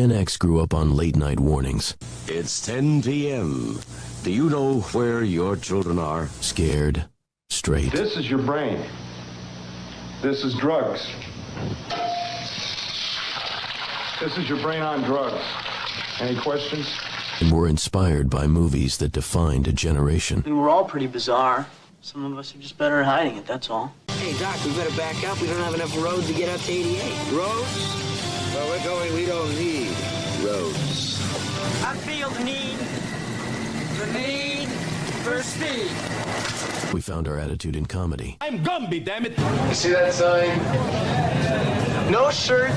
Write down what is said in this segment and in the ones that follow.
Gen X grew up on late-night warnings. It's 10 p.m. Do you know where your children are? Scared, straight. This is your brain. This is drugs. This is your brain on drugs. Any questions? And were inspired by movies that defined a generation. We were all pretty bizarre. Some of us are just better at hiding it, that's all. Hey, Doc, we better back up. We don't have enough road to get out to 88. Roads? Where we're going, we don't need roads. I feel the need for speed. We found our attitude in comedy. I'm Gumby, damn it. You see that sign? No shirt,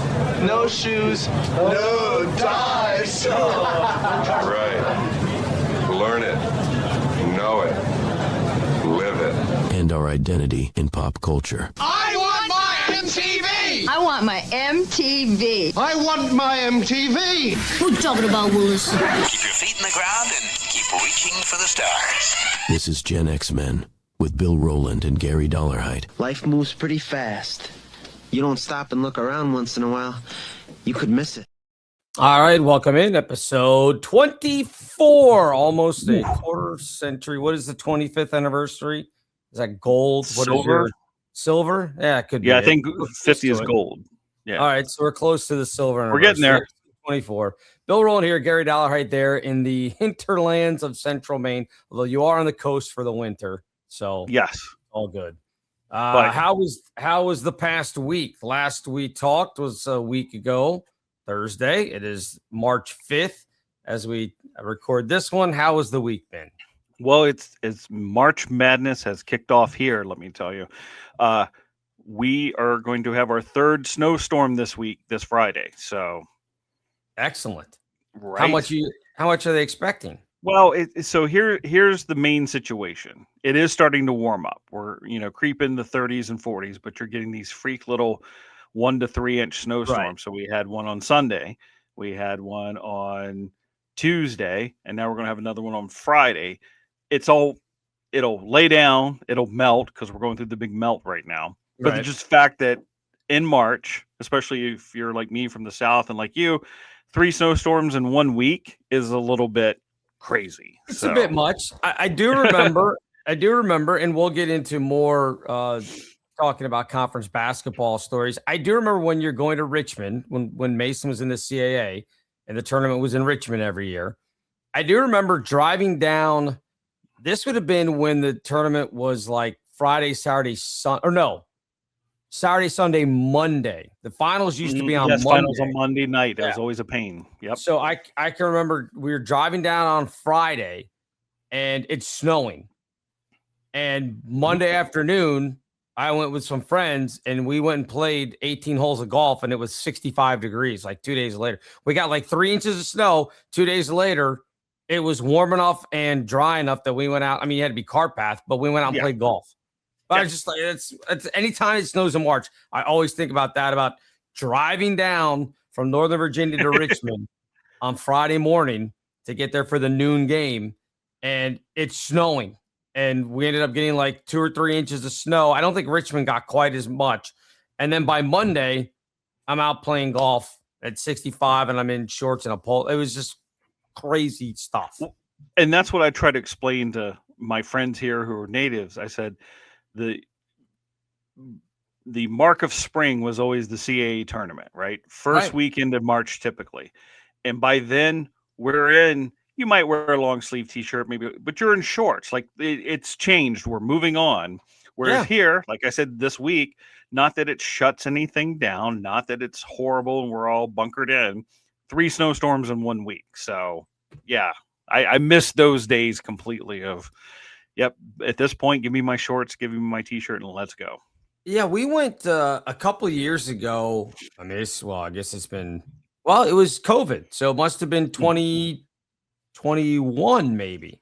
no shoes. No dice. Right. Learn it. Know it. Live it. And our identity in pop culture. I want my MTV! I want my MTV. I want my MTV! Who you talking about, Willis? Keep your feet in the ground and keep reaching for the stars. This is Gen X Men with Bill Rowland and Gary Dollarhide. Life moves pretty fast. You don't stop and look around once in a while, you could miss it. All right, welcome in episode 24, almost a quarter century. What is the 25th anniversary? Is that gold? What Silver? is silver? Yeah, it could be. Yeah, I it. think We're 50 is close to it. gold. Yeah. All right, so we're close to the silver. We're getting there. 24. Bill Rowland here, Gary Dollarhide there in the hinterlands of central Maine, although you are on the coast for the winter, so Yes. all good. But- How was the past week? Last we talked was a week ago, Thursday. It is March 5th as we record this one. How has the week been? Well, it's March Madness has kicked off here. Let me tell you, we are going to have our third snowstorm this Friday. So Excellent. right. How much are they expecting? Well, so here's the main situation. It is starting to warm up. We're creeping the 30s and 40s, but you're getting these freak little 1 to 3 inch snowstorms. Right. So we had one on Sunday, we had one on Tuesday, and now we're going to have another one on Friday. It'll lay down, it'll melt because we're going through the big melt right now. But Right. the just fact that in March, especially if you're like me from the South and like you, 3 snowstorms in 1 week is a little bit crazy. It's a bit much. I do remember. And we'll get into more talking about conference basketball stories. I do remember when you're going to Richmond, when Mason was in the CAA and the tournament was in Richmond every year. I do remember driving down. This would have been when the tournament was like Friday, Saturday, Saturday, Sunday, Monday. The finals used to be on Monday. Finals on Monday night. That Yeah. was always a pain. Yep. So I can remember we were driving down on Friday and it's snowing. And Monday afternoon, I went with some friends and we went and played 18 holes of golf and it was 65 degrees like 2 days later. We got like 3 inches of snow. 2 days later, it was warm enough and dry enough that we went out. I mean, you had to be cart path, but we went out and played golf. But I was just like, it's anytime it snows in March, I always think about that, about driving down from Northern Virginia to Richmond on Friday morning to get there for the noon game. And it's snowing. And we ended up getting like 2 or 3 inches of snow. I don't think Richmond got quite as much. And then by Monday, I'm out playing golf at 65 and I'm in shorts and a pole. It was just crazy stuff. And that's what I try to explain to my friends here who are natives. I said, the mark of spring was always the CAA tournament, right? First weekend of March, typically. And by then you might wear a long sleeve t-shirt, maybe, but you're in shorts. Like it's changed. We're moving on. Whereas here, like I said, this week, not that it shuts anything down, not that it's horrible and we're all bunkered in. 3 snowstorms in 1 week. So yeah, I miss those days completely of, yep, at this point, give me my shorts, give me my t-shirt, and let's go. Yeah, we went a couple of years ago. I mean, I guess it was COVID. So it must have been 2021, maybe.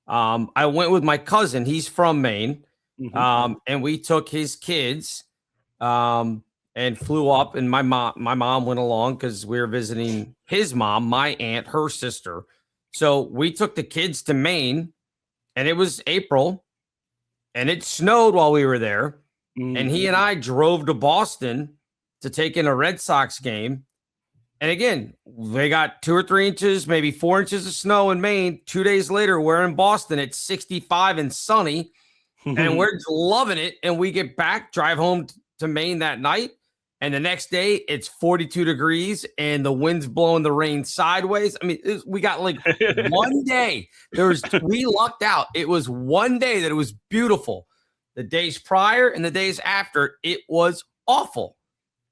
I went with my cousin. He's from Maine. And we took his kids and flew up. And my mom went along because we were visiting his mom, my aunt, her sister. So we took the kids to Maine. And it was April, and it snowed while we were there. And he and I drove to Boston to take in a Red Sox game. And again, they got 2 or 3 inches, maybe 4 inches of snow in Maine. 2 days later, we're in Boston. It's 65 and sunny, and we're loving it. And we get back, drive home to Maine that night. And the next day, it's 42 degrees and the wind's blowing the rain sideways. I mean, we got like one day. We lucked out. It was one day that it was beautiful. The days prior and the days after, it was awful.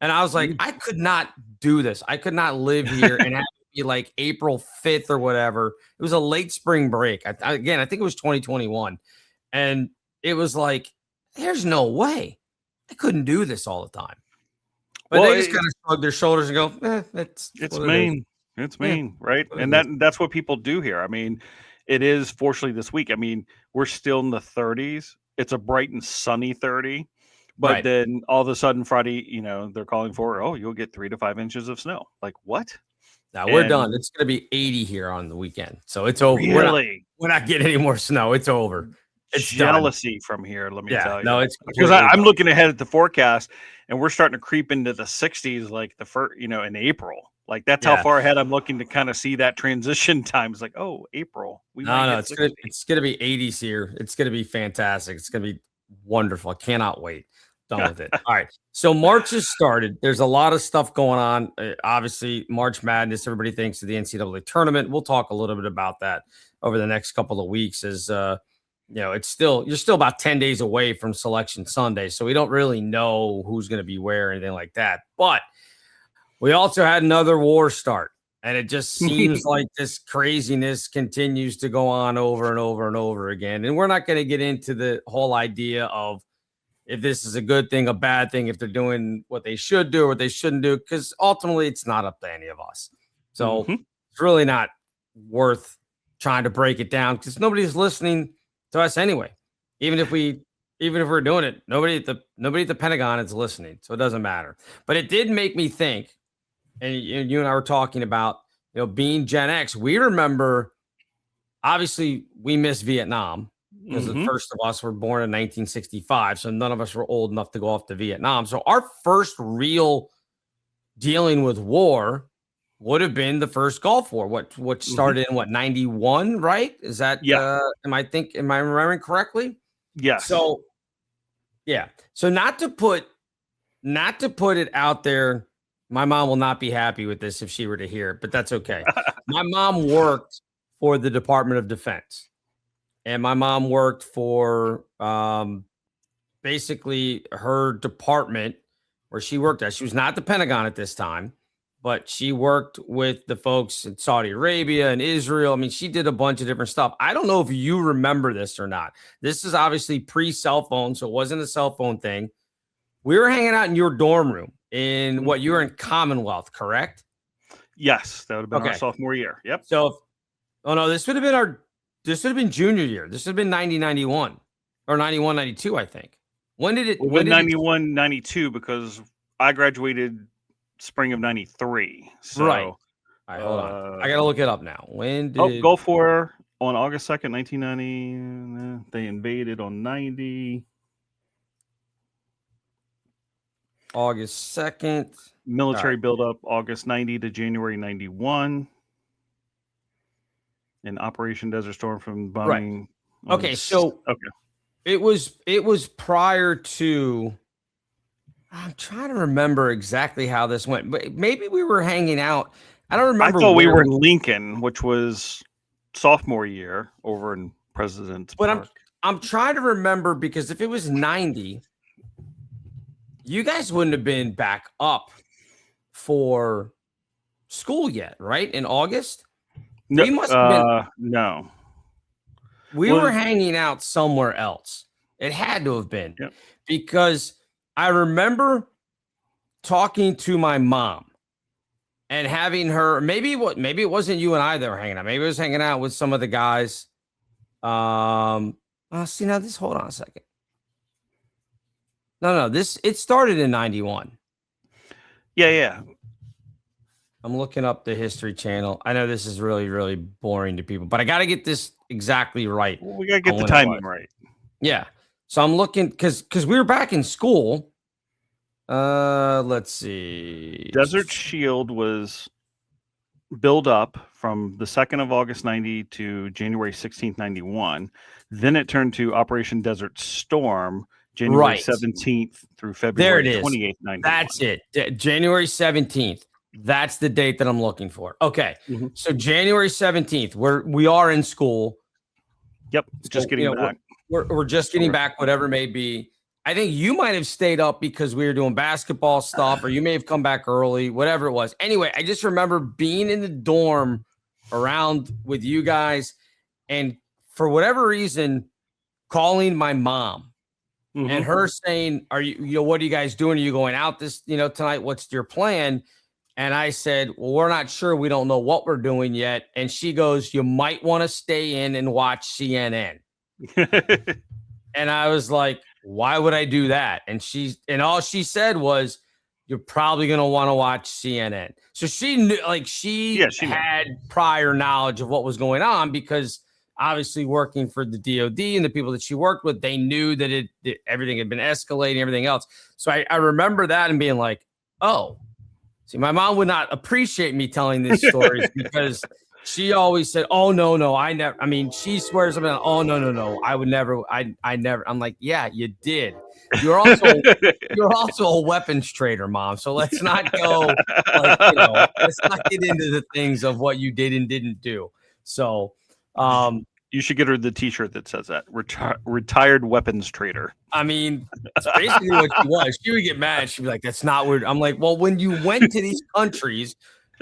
And I was like, I could not do this. I could not live here and have it be like April 5th or whatever. It was a late spring break. I think it was 2021. And it was like, there's no way. I couldn't do this all the time. But they just kind of shrug their shoulders and go, it's Maine. It's Maine, right? And that's what people do here. I mean, it is fortunately this week. I mean, we're still in the 30s. It's a bright and sunny 30. But then all of a sudden Friday, they're calling for, you'll get 3 to 5 inches of snow. Like, what? Now we're done. It's going to be 80 here on the weekend. So it's over. Really? We're not getting any more snow. It's over. It's jealousy from here, let me tell you. No, it's because I'm looking ahead at the forecast and we're starting to creep into the 60s like the first, in April. Like that's how far ahead I'm looking to kind of see that transition time. It's like, April. It's gonna be 80s here. It's gonna be fantastic. It's gonna be wonderful. I cannot wait. Done with it. All right. So March has started. There's a lot of stuff going on. Obviously, March Madness, everybody thinks of the NCAA tournament. We'll talk a little bit about that over the next couple of weeks as you're still about 10 days away from Selection Sunday. So we don't really know who's going to be where or anything like that. But we also had another war start. And it just seems like this craziness continues to go on over and over and over again. And we're not going to get into the whole idea of if this is a good thing, a bad thing, if they're doing what they should do or what they shouldn't do, because ultimately it's not up to any of us. So it's really not worth trying to break it down because nobody's listening to us anyway. Even if we're doing it, nobody at the Pentagon is listening, so it doesn't matter. But it did make me think, and you and I were talking about, being Gen X. We remember, obviously, we missed Vietnam because the first of us were born in 1965, so none of us were old enough to go off to Vietnam. So our first real dealing with war would have been the first Gulf War, what started in 91, right? Is that am I remembering correctly? Yes. So So not to put it out there, my mom will not be happy with this if she were to hear it, but that's okay. My mom worked for the Department of Defense. And my mom worked for basically her department where she worked at. She was not the Pentagon at this time, but she worked with the folks in Saudi Arabia and Israel. I mean, she did a bunch of different stuff. I don't know if you remember this or not. This is obviously pre-cell phone, so it wasn't a cell phone thing. We were hanging out in your dorm room in what you were in Commonwealth, correct? Yes, that would have been our sophomore year. Yep. So, this would have been junior year. This would have been 90-91 or 91-92, I think. When did it? It was 91-92 because I graduated spring of 93. So, right. All right, hold on. I got to look it up now. When did Gulf War on August 2nd, 1990. They invaded on 90. August 2nd. Military buildup August 90 to January 91. In Operation Desert Storm from bombing. Right. Okay, it was prior to. I'm trying to remember exactly how this went, but maybe we were hanging out. I don't remember. I thought we were in Lincoln, which was sophomore year over in President's Park. I'm trying to remember because if it was 90, you guys wouldn't have been back up for school yet, right? In August. No, we must have been, no. We were hanging out somewhere else. It had to have been because I remember talking to my mom and having her. Maybe it wasn't you and I that were hanging out. Maybe I was hanging out with some of the guys. Hold on a second. No. It started in 91. Yeah. I'm looking up the History Channel. I know this is really, really boring to people, but I got to get this exactly right. Well, we got to get the timing right. Yeah. So I'm looking because we were back in school. Let's see. Desert Shield was build up from the 2nd of August 90 to January 16th, 91. Then it turned to Operation Desert Storm, January 17th through February 28th, 91. That's it. January 17th. That's the date that I'm looking for. Okay. So January 17th, we are in school. Yep. Just getting back. We're just getting back, whatever it may be. I think you might have stayed up because we were doing basketball stuff, or you may have come back early, whatever it was. Anyway, I just remember being in the dorm around with you guys, and for whatever reason, calling my mom and her saying, "Are you what are you guys doing? Are you going out this, tonight? What's your plan?" And I said, "Well, we're not sure. We don't know what we're doing yet." And she goes, "You might want to stay in and watch CNN." And I was like, "Why would I do that?" And all she said was, "You're probably going to want to watch CNN." So she knew, she had prior knowledge of what was going on, because obviously working for the DOD and the people that she worked with, they knew that everything had been escalating, everything else. So I remember that and being like, "Oh, see, my mom would not appreciate me telling these stories," because she always said, "Oh, no, I never." I mean, she swears something. "Oh, no, I would never. I never." I'm like, "Yeah, you did. You're also a weapons trader, Mom. So let's not go. Let's not get into the things of what you did and didn't do." So, you should get her the T-shirt that says that retired weapons trader. I mean, that's basically what she was. She would get mad. She'd be like, "That's not weird." I'm like, "Well, when you went to these countries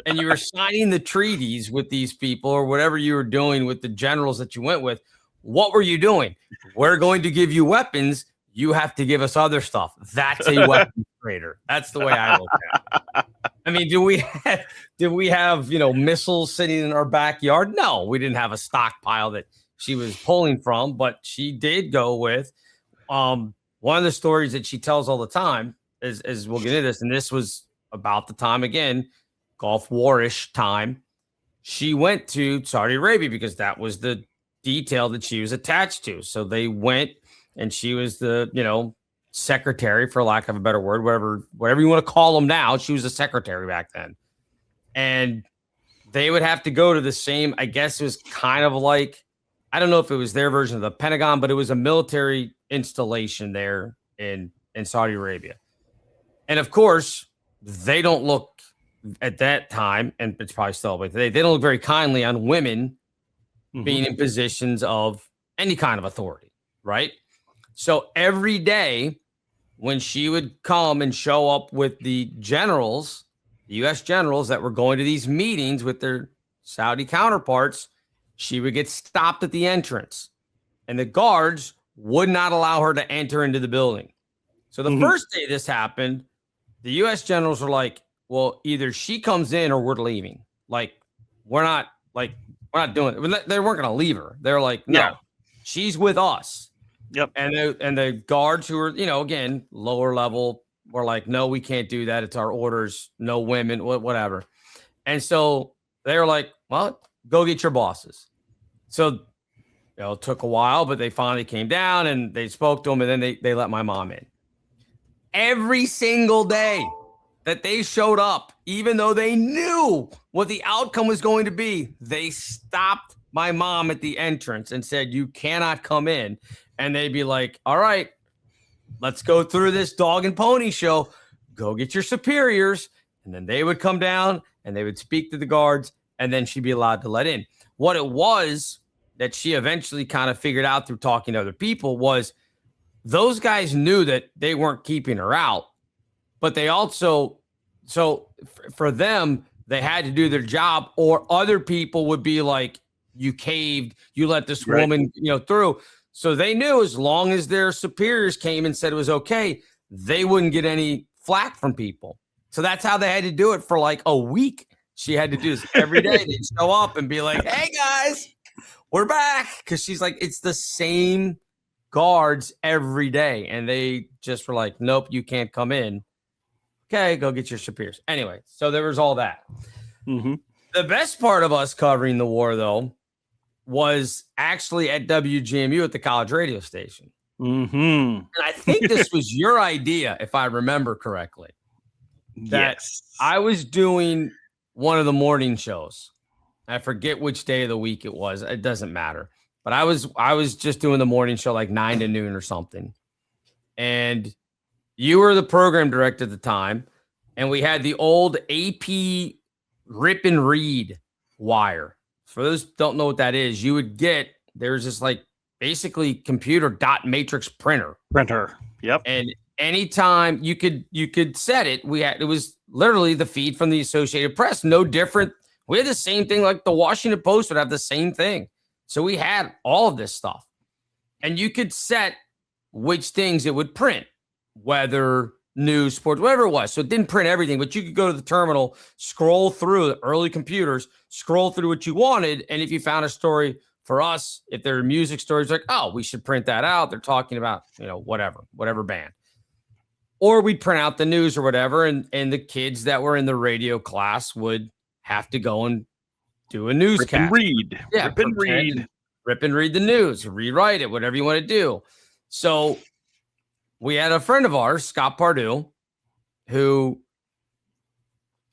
and you were signing the treaties with these people, or whatever you were doing with the generals that you went with, what were you doing? We're going to give you weapons. You have to give us other stuff." That's a weapons trader. That's the way I look at it. I mean, did we have missiles sitting in our backyard? No, we didn't have a stockpile that she was pulling from, but she did go with one of the stories that she tells all the time is we'll get into this, and this was about the time, again, Gulf War-ish time. She went to Saudi Arabia because that was the detail that she was attached to. So they went, and she was the secretary, for lack of a better word, whatever you want to call them now. She was a secretary back then, and they would have to go to the same, I guess it was kind of like, I don't know if it was their version of the Pentagon, but it was a military installation there in Saudi Arabia. And of course, they don't look at that time, and it's probably still like today, they don't look very kindly on women being in positions of any kind of authority, right? So every day when she would come and show up with the generals, the U.S. generals that were going to these meetings with their Saudi counterparts, she would get stopped at the entrance, and the guards would not allow her to enter into the building. So the first day this happened, the U.S. generals were like, "Well, either she comes in or we're leaving. We're not doing it." They weren't going to leave her. They're like, "No, she's with us." Yep. And the guards who were, again, lower level, were like, "No, we can't do that. It's our orders. No women, whatever." And so they were like, "Well, go get your bosses." So, it took a while, but they finally came down and they spoke to them, and then they let my mom in. Every single day that they showed up, even though they knew what the outcome was going to be, they stopped my mom at the entrance and said, "You cannot come in." And they'd be like, "All right, let's go through this dog and pony show. Go get your superiors." And then they would come down and they would speak to the guards, and then she'd be allowed to let in. What it was that she eventually kind of figured out through talking to other people was those guys knew that they weren't keeping her out, but they also, so for them, they had to do their job, or other people would be like, "You caved, you let this woman, through." So they knew as long as their superiors came and said it was okay, they wouldn't get any flack from people. So that's how they had to do it for like a week. She had to do this every day. They'd show up and be like, "Hey guys, we're back." Because she's like, it's the same guards every day. And they just were like, "Nope, you can't come in." Okay, go get your superiors. Anyway, so there was all that. The best part of us covering the war, though, was actually at WGMU at the college radio station. And I think this was your idea, if I remember correctly. That I was doing one of the morning shows. I forget which day of the week it was. It doesn't matter. But I was just doing the morning show like 9 to noon or something. And you were the program director at the time. And we had the old AP rip and read wire. For those who don't know what that is, you would get, there's this like basically computer dot matrix printer. Yep. And anytime you could set it, it was literally the feed from the Associated Press. No different. We had the same thing, like the Washington Post would have the same thing. So we had all of this stuff. And you could set which things it would print, weather, news, sports, whatever it was. So it didn't print everything, but you could go to the terminal, scroll through the early computers, scroll through what you wanted. And if you found a story for us, if there are music stories, like, oh, we should print that out. They're talking about, whatever band. Or we'd print out the news or whatever. And the kids that were in the radio class would have to go and do a newscast. Rip and read. Yeah, rip and read the news, rewrite it, whatever you want to do. So we had a friend of ours, Scott Pardue, who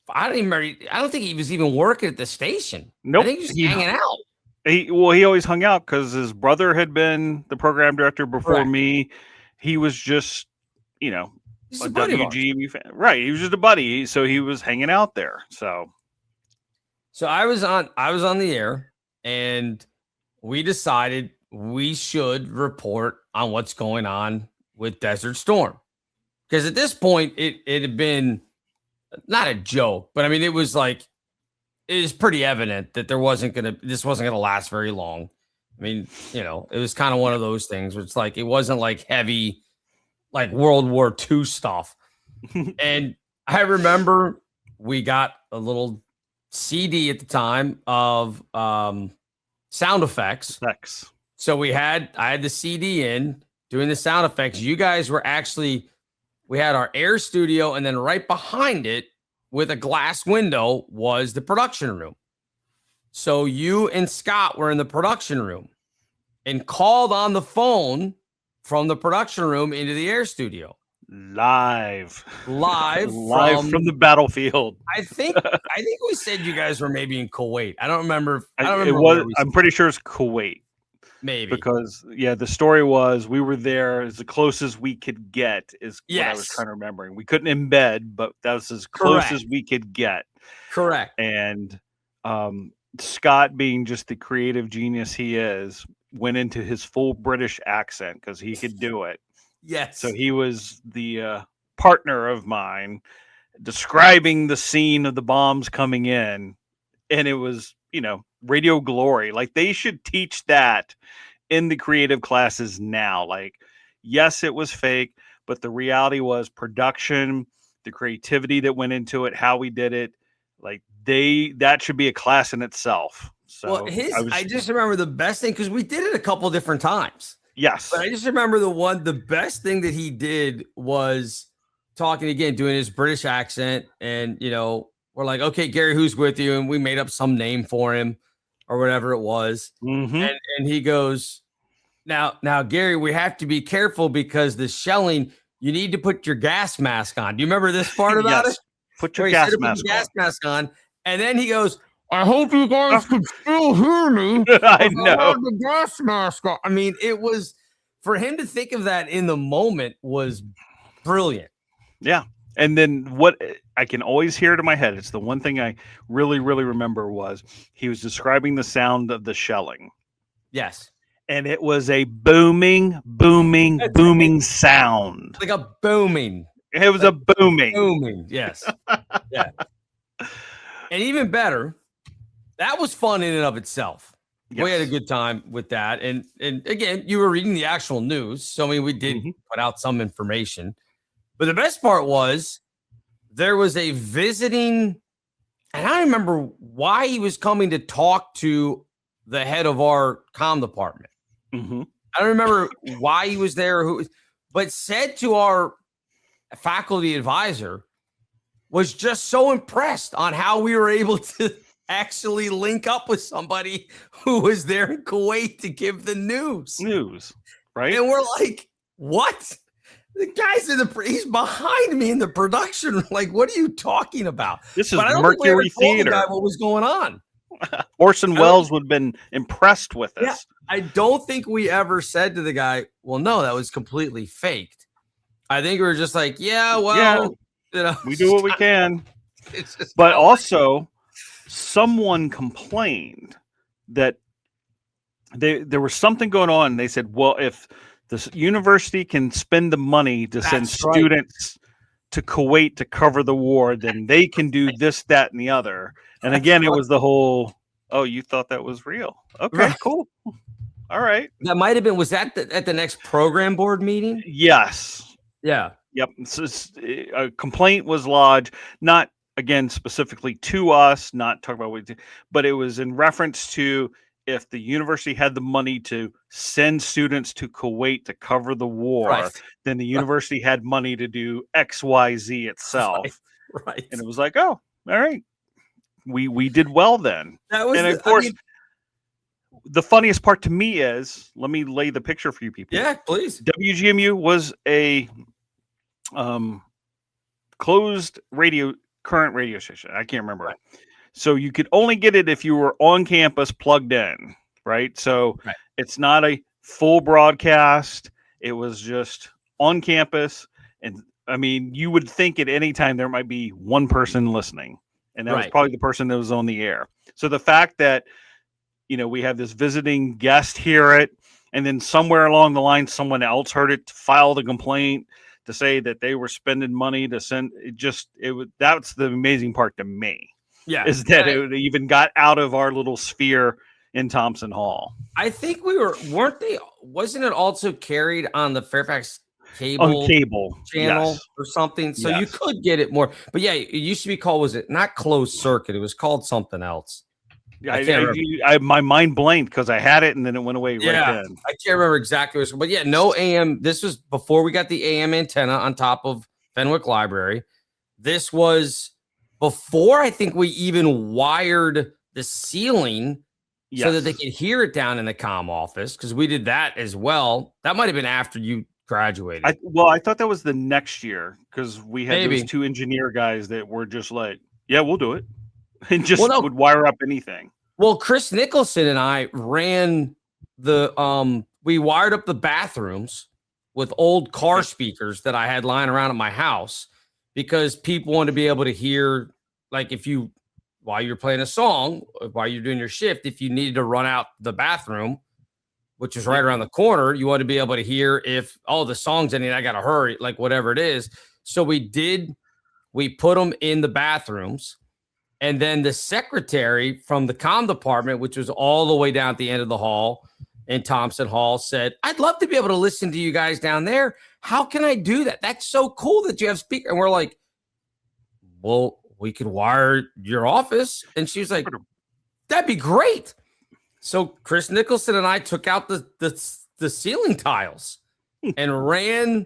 I don't think he was even working at the station. Nope. I think he was hanging out. He always hung out because his brother had been the program director before me. He was just, He's a WGB fan. Right. He was just a buddy. So he was hanging out there. So I was on the air, and we decided we should report on what's going on with Desert Storm. Because at this point, it had been not a joke, but I mean, it was pretty evident that this wasn't gonna last very long. I mean, it was kind of one of those things where it's like, it wasn't like heavy, like World War II stuff. And I remember we got a little CD at the time of sound effects. So I had the CD in doing the sound effects. You guys were we had our air studio, and then right behind it with a glass window was the production room. So you and Scott were in the production room and called on the phone from the production room into the air studio. Live from the battlefield. I think we said you guys were maybe in Kuwait. I don't remember. I'm pretty sure it's Kuwait. Maybe. Because the story was we were there as the closest we could get is what I was trying to remember. We couldn't embed, but that was as close as we could get. Correct. And Scott, being just the creative genius he is, went into his full British accent because he could do it. Yes. So he was the partner of mine describing the scene of the bombs coming in. And it was, radio glory. Like, they should teach that in the creative classes now. Like, yes, it was fake, but the reality was production, the creativity that went into it, how we did it. Like, that should be a class in itself. So I just remember the best thing, because we did it a couple different times. Yes. But I just remember the best thing that he did was talking again, doing his British accent. And, we're like, okay, Gary, who's with you? And we made up some name for him or whatever it was. Mm-hmm. And he goes, now, Gary, we have to be careful because the shelling, you need to put your gas mask on. Do you remember this part about it? Put your gas mask on. And then he goes, I hope you guys can still hear me. I know. The gas mask on. I mean, it was, for him to think of that in the moment was brilliant. Yeah. And then what I can always hear it in my head, it's the one thing I really, really remember, was he was describing the sound of the shelling. Yes. And it was a booming sound. Like a booming. It was a booming. Booming, yes. Yeah. And even better, that was fun in and of itself. Yes. We had a good time with that. And again, you were reading the actual news. So, I mean, we did put out some information. But the best part was there was a visiting, and I don't remember why he was coming to talk to the head of our comm department. Mm-hmm. I don't remember why he was there, but said to our faculty advisor, was just so impressed on how we were able to actually link up with somebody who was there in Kuwait to give the news. Right? And we're like, what? The guy's he's behind me in the production. Like, what are you talking about? This is But I don't think we ever Mercury told the Theater. guy what was going on. Orson Welles would have been impressed with this. Yeah, I don't think we ever said to the guy, well, no, that was completely faked. I think we were just like, yeah, well, you know, we do what we can. It's just But also, someone complained that there was something going on. They said, well, if the university can spend the money to send students to Kuwait to cover the war, then they can do this, that, and the other. And again, it was the whole, oh, you thought that was real. Okay, cool. All right. That might have been, was that at the next program board meeting? Yes. Yeah. Yep. So a complaint was lodged, not again specifically to us, not talking about what we did, but it was in reference to if the university had the money to send students to Kuwait to cover the war, then the university had money to do XYZ itself. Right. And it was like, oh, all right. We did well then. That was, and of course, the funniest part to me is, let me lay the picture for you people. Yeah, please. WGMU was a closed current radio station. I can't remember. Right. So you could only get it if you were on campus plugged in, right? So it's not a full broadcast. It was just on campus. And I mean, you would think at any time there might be one person listening. And that was probably the person that was on the air. So the fact that, you know, we have this visiting guest hear it, and then somewhere along the line, someone else heard it, filed a complaint to say that they were spending money to send that's the amazing part to me. Yeah. Is that it even got out of our little sphere in Thompson Hall. I think wasn't it also carried on the Fairfax cable channel or something? So you could get it more. But yeah, it used to be called, was it not closed circuit? It was called something else. Yeah, my mind blanked because I had it and then it went away right then. I can't remember exactly what it was, but yeah, no AM. This was before we got the AM antenna on top of Fenwick Library. This was before I think we even wired the ceiling so that they could hear it down in the comm office, because we did that as well. That might have been after you graduated. I thought that was the next year, because we had those two engineer guys that were just like, yeah, we'll do it. And just would wire up anything. Well, Chris Nicholson and I ran we wired up the bathrooms with old car speakers that I had lying around at my house, because people want to be able to hear, like, while you're playing a song, while you're doing your shift, if you needed to run out the bathroom, which is right around the corner, you want to be able to hear if, the song's ending, I got to hurry, like whatever it is. So we put them in the bathrooms. And then the secretary from the comm department, which was all the way down at the end of the hall in Thompson Hall, said, I'd love to be able to listen to you guys down there. How can I do that? That's so cool that you have speaker. And we're like, well, we could wire your office. And she was like, that'd be great. So Chris Nicholson and I took out the ceiling tiles and ran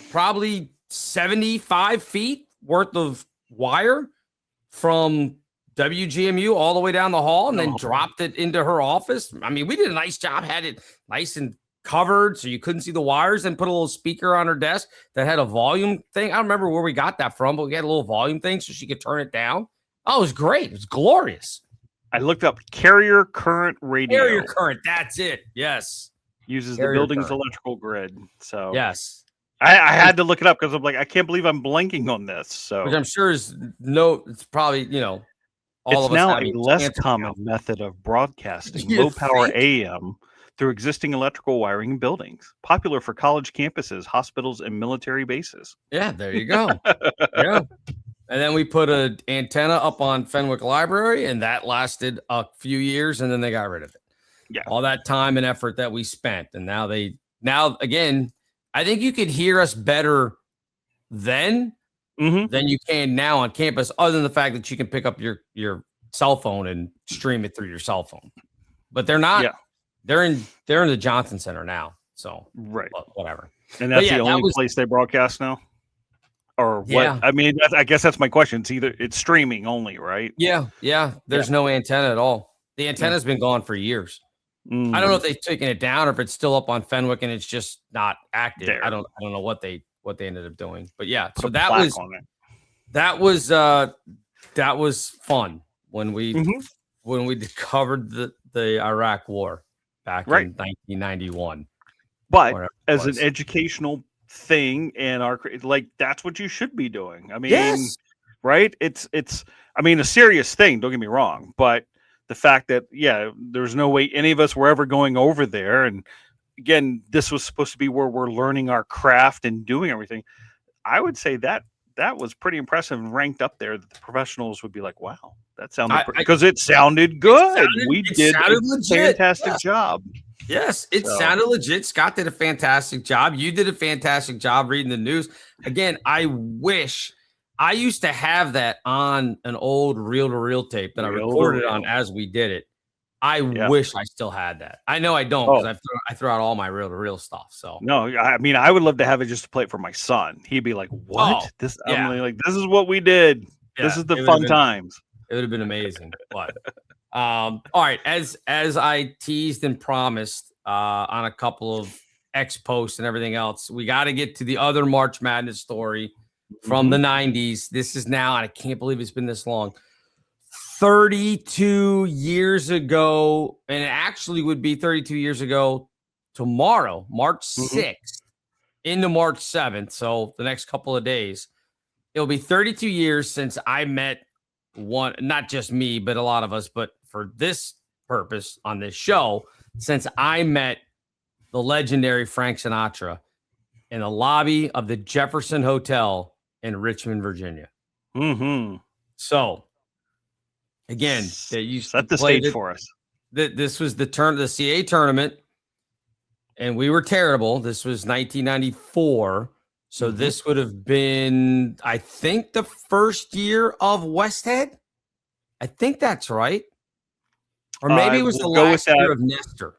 probably 75 feet worth of wire from WGMU all the way down the hall, and then dropped it into her office. I mean, we did a nice job, had it nice and covered so you couldn't see the wires, and put a little speaker on her desk that had a volume thing. I don't remember where we got that from, but we had a little volume thing so she could turn it down. Oh, it was great. It was glorious. I looked up carrier current radio. Carrier current. That's it. Yes. Uses the building's electrical grid. So yes. I had to look it up because I'm like, I can't believe I'm blanking on this. So, which I'm sure is it's probably, all it's of us now a less common method of broadcasting low power AM through existing electrical wiring in buildings, popular for college campuses, hospitals, and military bases. Yeah, there you go. Yeah. And then we put an antenna up on Fenwick Library, and that lasted a few years, and then they got rid of it. Yeah. All that time and effort that we spent. And now again, I think you could hear us better then than you can now on campus, other than the fact that you can pick up your cell phone and stream it through your cell phone. But they're not. Yeah. They're in the Johnson Center now. So whatever. And that's the only place they broadcast now? Or what? Yeah. I mean, I guess that's my question. It's streaming only, right? Yeah. Yeah. There's no antenna at all. The antenna's been gone for years. I don't know if they've taken it down or if it's still up on Fenwick and it's just not active. I don't know what they what they ended up doing. But yeah, Put so a that plaque was on it. that was fun when we covered the Iraq War back Right. in 1991. But as an educational thing, and that's what you should be doing. I mean, yes. Right? It's I mean, a serious thing, don't get me wrong, but the fact that there's no way any of us were ever going over there, and again, this was supposed to be where we're learning our craft and doing everything. I would say that was pretty impressive and ranked up there, that the professionals would be like, wow, that sounded because it sounded good. We did a fantastic job. Yes, it sounded legit. Scott did a fantastic job. You did a fantastic job reading the news. Again, I wish I used to have that on an old reel-to-reel tape that I recorded on as we did it. I wish I still had that. I know I don't, because I threw out all my reel-to-reel stuff. So no, I mean, I would love to have it just to play it for my son. He'd be like, "What? I'm like, this is what we did. This is the fun times." It would have been amazing. But all right, as I teased and promised on a couple of X posts and everything else, we got to get to the other March Madness story from the 90s. This is now, and I can't believe it's been this long, 32 years ago, and it actually would be 32 years ago tomorrow, March 6th into March 7th. So the next couple of days, it'll be 32 years since I met one, not just me, but a lot of us, but for this purpose on this show, since I met the legendary Frank Sinatra in the lobby of the Jefferson Hotel in Richmond, Virginia. So, again, you set the stage for us. This was the CAA tournament, and we were terrible. This was 1994. So this would have been, I think, the first year of Westhead. I think that's right. Or maybe it was the last year of Nestor.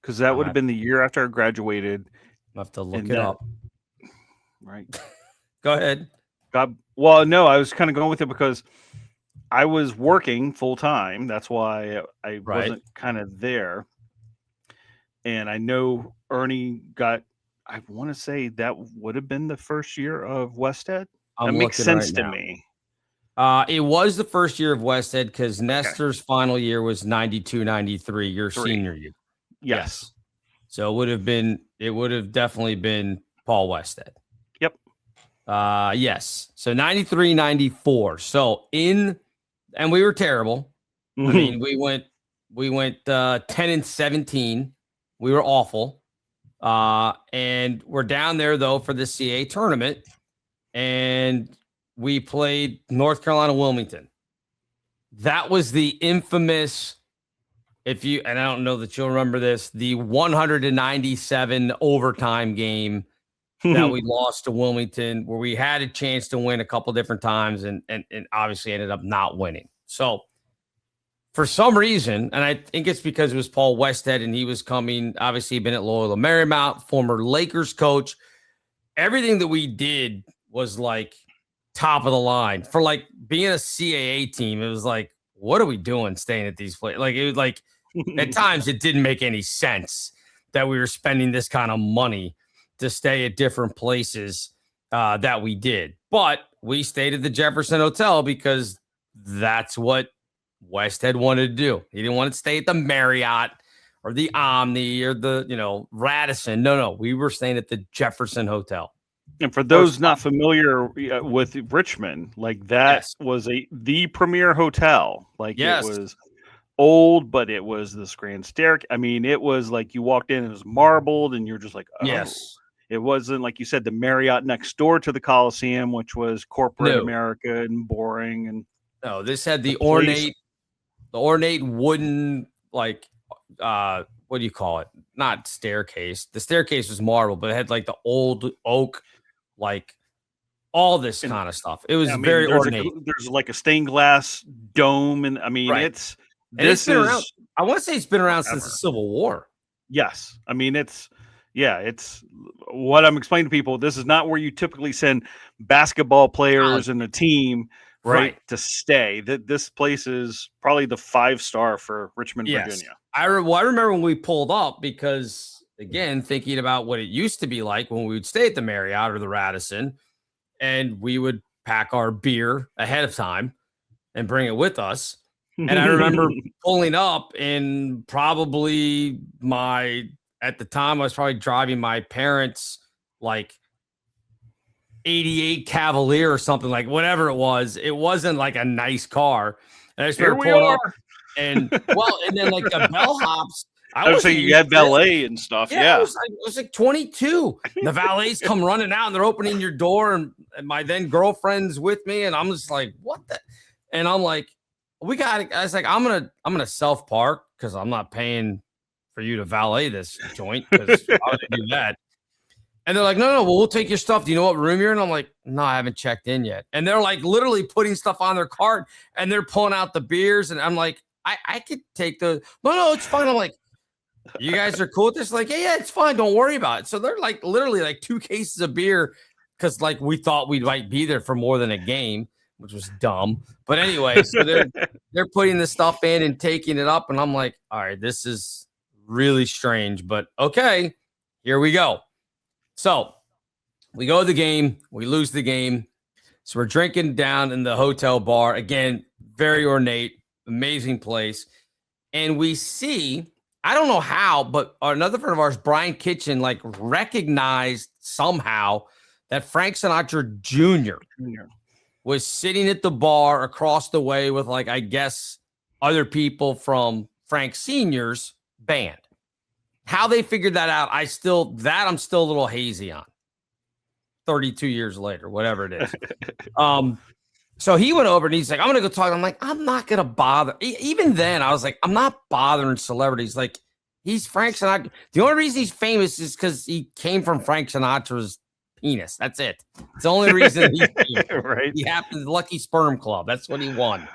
Because that would have been the year after I graduated. I'll have to look it up. Right. Go ahead. Well, no, I was kind of going with it because I was working full time. That's why I wasn't kind of there. And I know Ernie got, I want to say that would have been the first year of Westhead. That makes sense to me. It was the first year of Westhead because Nestor's final year was 92-93, your senior year. Yes. So it would have definitely been Paul Westhead. Yep. Yes. So 93-94. So and we were terrible. I mean, we went 10-17. We were awful. And we're down there though for the CAA tournament, and we played North Carolina Wilmington. That was the infamous, and I don't know that you'll remember this, the 197 overtime game that we lost to Wilmington, where we had a chance to win a couple different times and obviously ended up not winning. So for some reason, and I think it's because it was Paul Westhead and he was coming, obviously he'd been at Loyola Marymount, former Lakers coach. Everything that we did was like top of the line. For like being a CAA team, it was like, what are we doing staying at these places? Like, it was like, at times it didn't make any sense that we were spending this kind of money to stay at different places that we did. But we stayed at the Jefferson Hotel because that's what Westhead wanted to do. He didn't want to stay at the Marriott or the Omni or the, Radisson. No, we were staying at the Jefferson Hotel. And for those not familiar with Richmond, like that was the premier hotel. Like it was old, but it was this grand staircase. I mean, it was like you walked in, it was marbled, and you're just like, oh. Yes. It wasn't like you said the Marriott next door to the Coliseum, which was corporate America and boring. And no, this had the ornate wooden, like, what do you call it? Not staircase. The staircase was marble, but it had like the old oak, like all this kind of stuff. It was very ornate. There's like a stained glass dome, and I mean, it's been around. I want to say it's been around since the Civil War. Yes, I mean it's what I'm explaining to people. This is not where you typically send basketball players and a team, right, to stay. This place is probably the 5-star for Richmond, Virginia. I remember when we pulled up because again, thinking about what it used to be like when we would stay at the Marriott or the Radisson, and we would pack our beer ahead of time and bring it with us. And I remember pulling up in probably at the time, I was probably driving my parents' like 88 Cavalier or something, like whatever it was. It wasn't like a nice car. And I started pulling up and then like the bellhops. I would say you had valet and stuff. Yeah. It was like 22. The valets come running out and they're opening your door, and my then girlfriend's with me, and I'm just like, what the? And I'm like, I was like, I'm gonna self park because I'm not paying for you to valet this joint, because I would do that. And they're like, no, well, we'll take your stuff. Do you know what room you're in? I'm like, no, I haven't checked in yet. And they're like literally putting stuff on their cart, and they're pulling out the beers, and I'm like, I could take the no, it's fine. I'm like, you guys are cool with this? Like, yeah, it's fine. Don't worry about it. So they're like literally like 2 cases of beer because like we thought we might be there for more than a game, which was dumb. But anyway, so they're putting the stuff in and taking it up, and I'm like, all right, this is really strange, but okay, here we go. So we go to the game, we lose the game. So we're drinking down in the hotel bar. Again, very ornate, amazing place. And we see, I don't know how, but another friend of ours, Brian Kitchen, like recognized somehow that Frank Sinatra Jr. was sitting at the bar across the way with, like, I guess, other people from Frank Sr.'s band. How they figured that out, I'm still a little hazy on. 32 years later, whatever it is. So he went over and he's like, I'm going to go talk. I'm like, I'm not going to bother. Even then, I was like, I'm not bothering celebrities. Like, he's Frank Sinatra. The only reason he's famous is because he came from Frank Sinatra's penis. That's it. It's the only reason he's right. He happened to Lucky Sperm Club. That's what he won.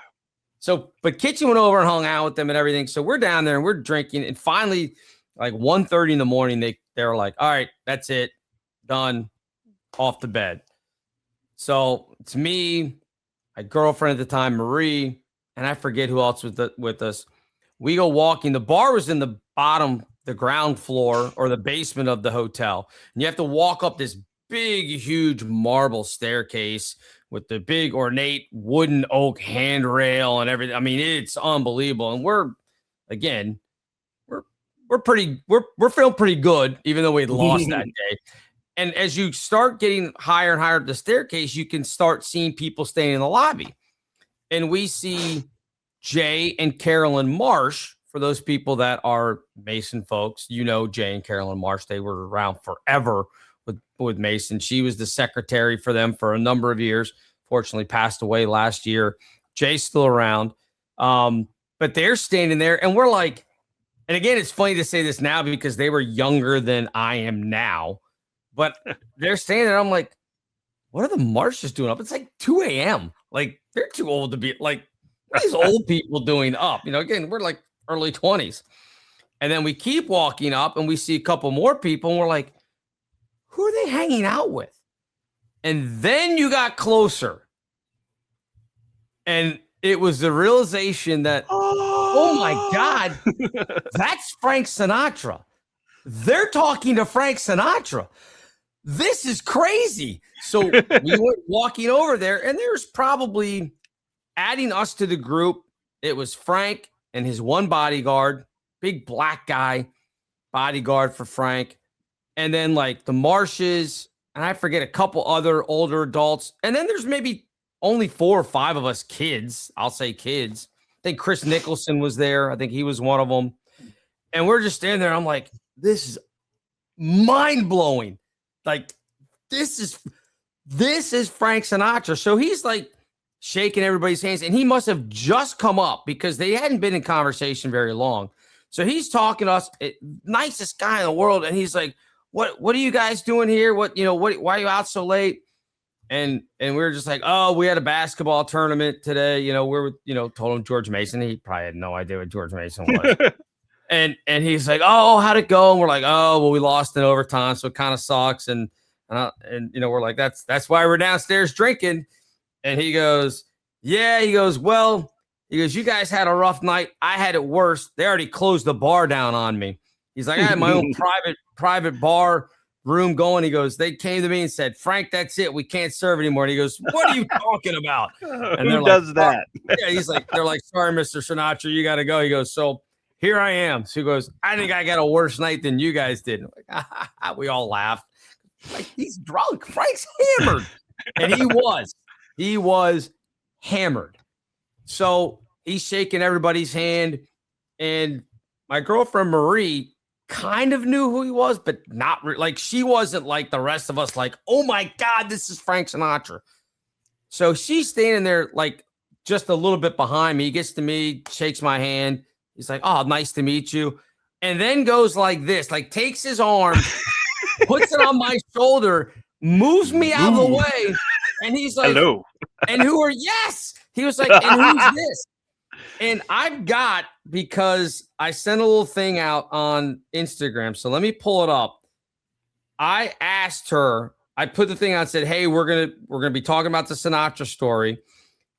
So, but Kitchen went over and hung out with them and everything. So we're down there and we're drinking. And finally, like 1:30 in the morning, they were like, all right, that's it. Done. Off to bed. So it's me, my girlfriend at the time, Marie, and I forget who else was with us. We go walking. The bar was in the bottom, the ground floor or the basement of the hotel. And you have to walk up this big, huge marble staircase with the big ornate wooden oak handrail and everything. I mean, it's unbelievable. And we're feeling pretty good, even though we had lost that day. And as you start getting higher and higher up the staircase, you can start seeing people staying in the lobby. And we see Jay and Carolyn Marsh. For those people that are Mason folks, you know Jay and Carolyn Marsh. They were around forever with Mason. She was the secretary for them for a number of years. Fortunately, passed away last year. Jay's still around. But they're standing there, and we're like, and again, it's funny to say this now because they were younger than I am now. But they're standing there. I'm like, what are the Marshes doing up? It's like 2 a.m. Like, they're too old to be like, what are these old people doing up? You know, again, we're like early 20s. And then we keep walking up and we see a couple more people. And we're like, who are they hanging out with? And then you got closer. And it was the realization that, oh my God, that's Frank Sinatra. They're talking to Frank Sinatra. This is crazy. So we went walking over there, and there's probably adding us to the group. It was Frank and his one bodyguard, big black guy, bodyguard for Frank. And then like the Marshes, and I forget a couple other older adults. And then there's maybe only 4 or 5 of us kids. I'll say kids. I think Chris Nicholson was there. I think he was one of them. And we're just standing there. I'm like, this is mind blowing. Like, this is Frank Sinatra. So he's like shaking everybody's hands, and he must have just come up because they hadn't been in conversation very long. So he's talking to us, nicest guy in the world, and he's like, "What are you guys doing here? Why are you out so late?" And we were just like, "Oh, we had a basketball tournament today. Told him George Mason. He probably had no idea what George Mason was." And he's like, "Oh, how'd it go?" And we're like, "Oh, well, we lost in overtime, so it kind of sucks." And we're like, "That's why we're downstairs drinking." And he goes, "Yeah." He goes, "Well," he goes, "you guys had a rough night. I had it worse. They already closed the bar down on me." He's like, I had my own private bar room going. He goes, they came to me and said, Frank, that's it. We can't serve anymore. And he goes, what are you talking about? And Who does that? Yeah, he's like, they're like, sorry, Mr. Sinatra, you got to go. He goes, so here I am. So he goes, I think I got a worse night than you guys did. Like, we all laughed. Like, he's drunk. Frank's hammered. And he was hammered. So he's shaking everybody's hand. And my girlfriend, Marie, kind of knew who he was, but not like she wasn't like the rest of us, like, oh my God, this is Frank Sinatra. So she's standing there like just a little bit behind me. He gets to me, shakes my hand. He's like, oh, nice to meet you. And then goes like this, like takes his arm, puts it on my shoulder, moves me out of the way. And he's like, hello. And yes. He was like, and who's this? And I've got, because I sent a little thing out on Instagram. So let me pull it up. I asked her, I put the thing out and said, hey, we're gonna be talking about the Sinatra story.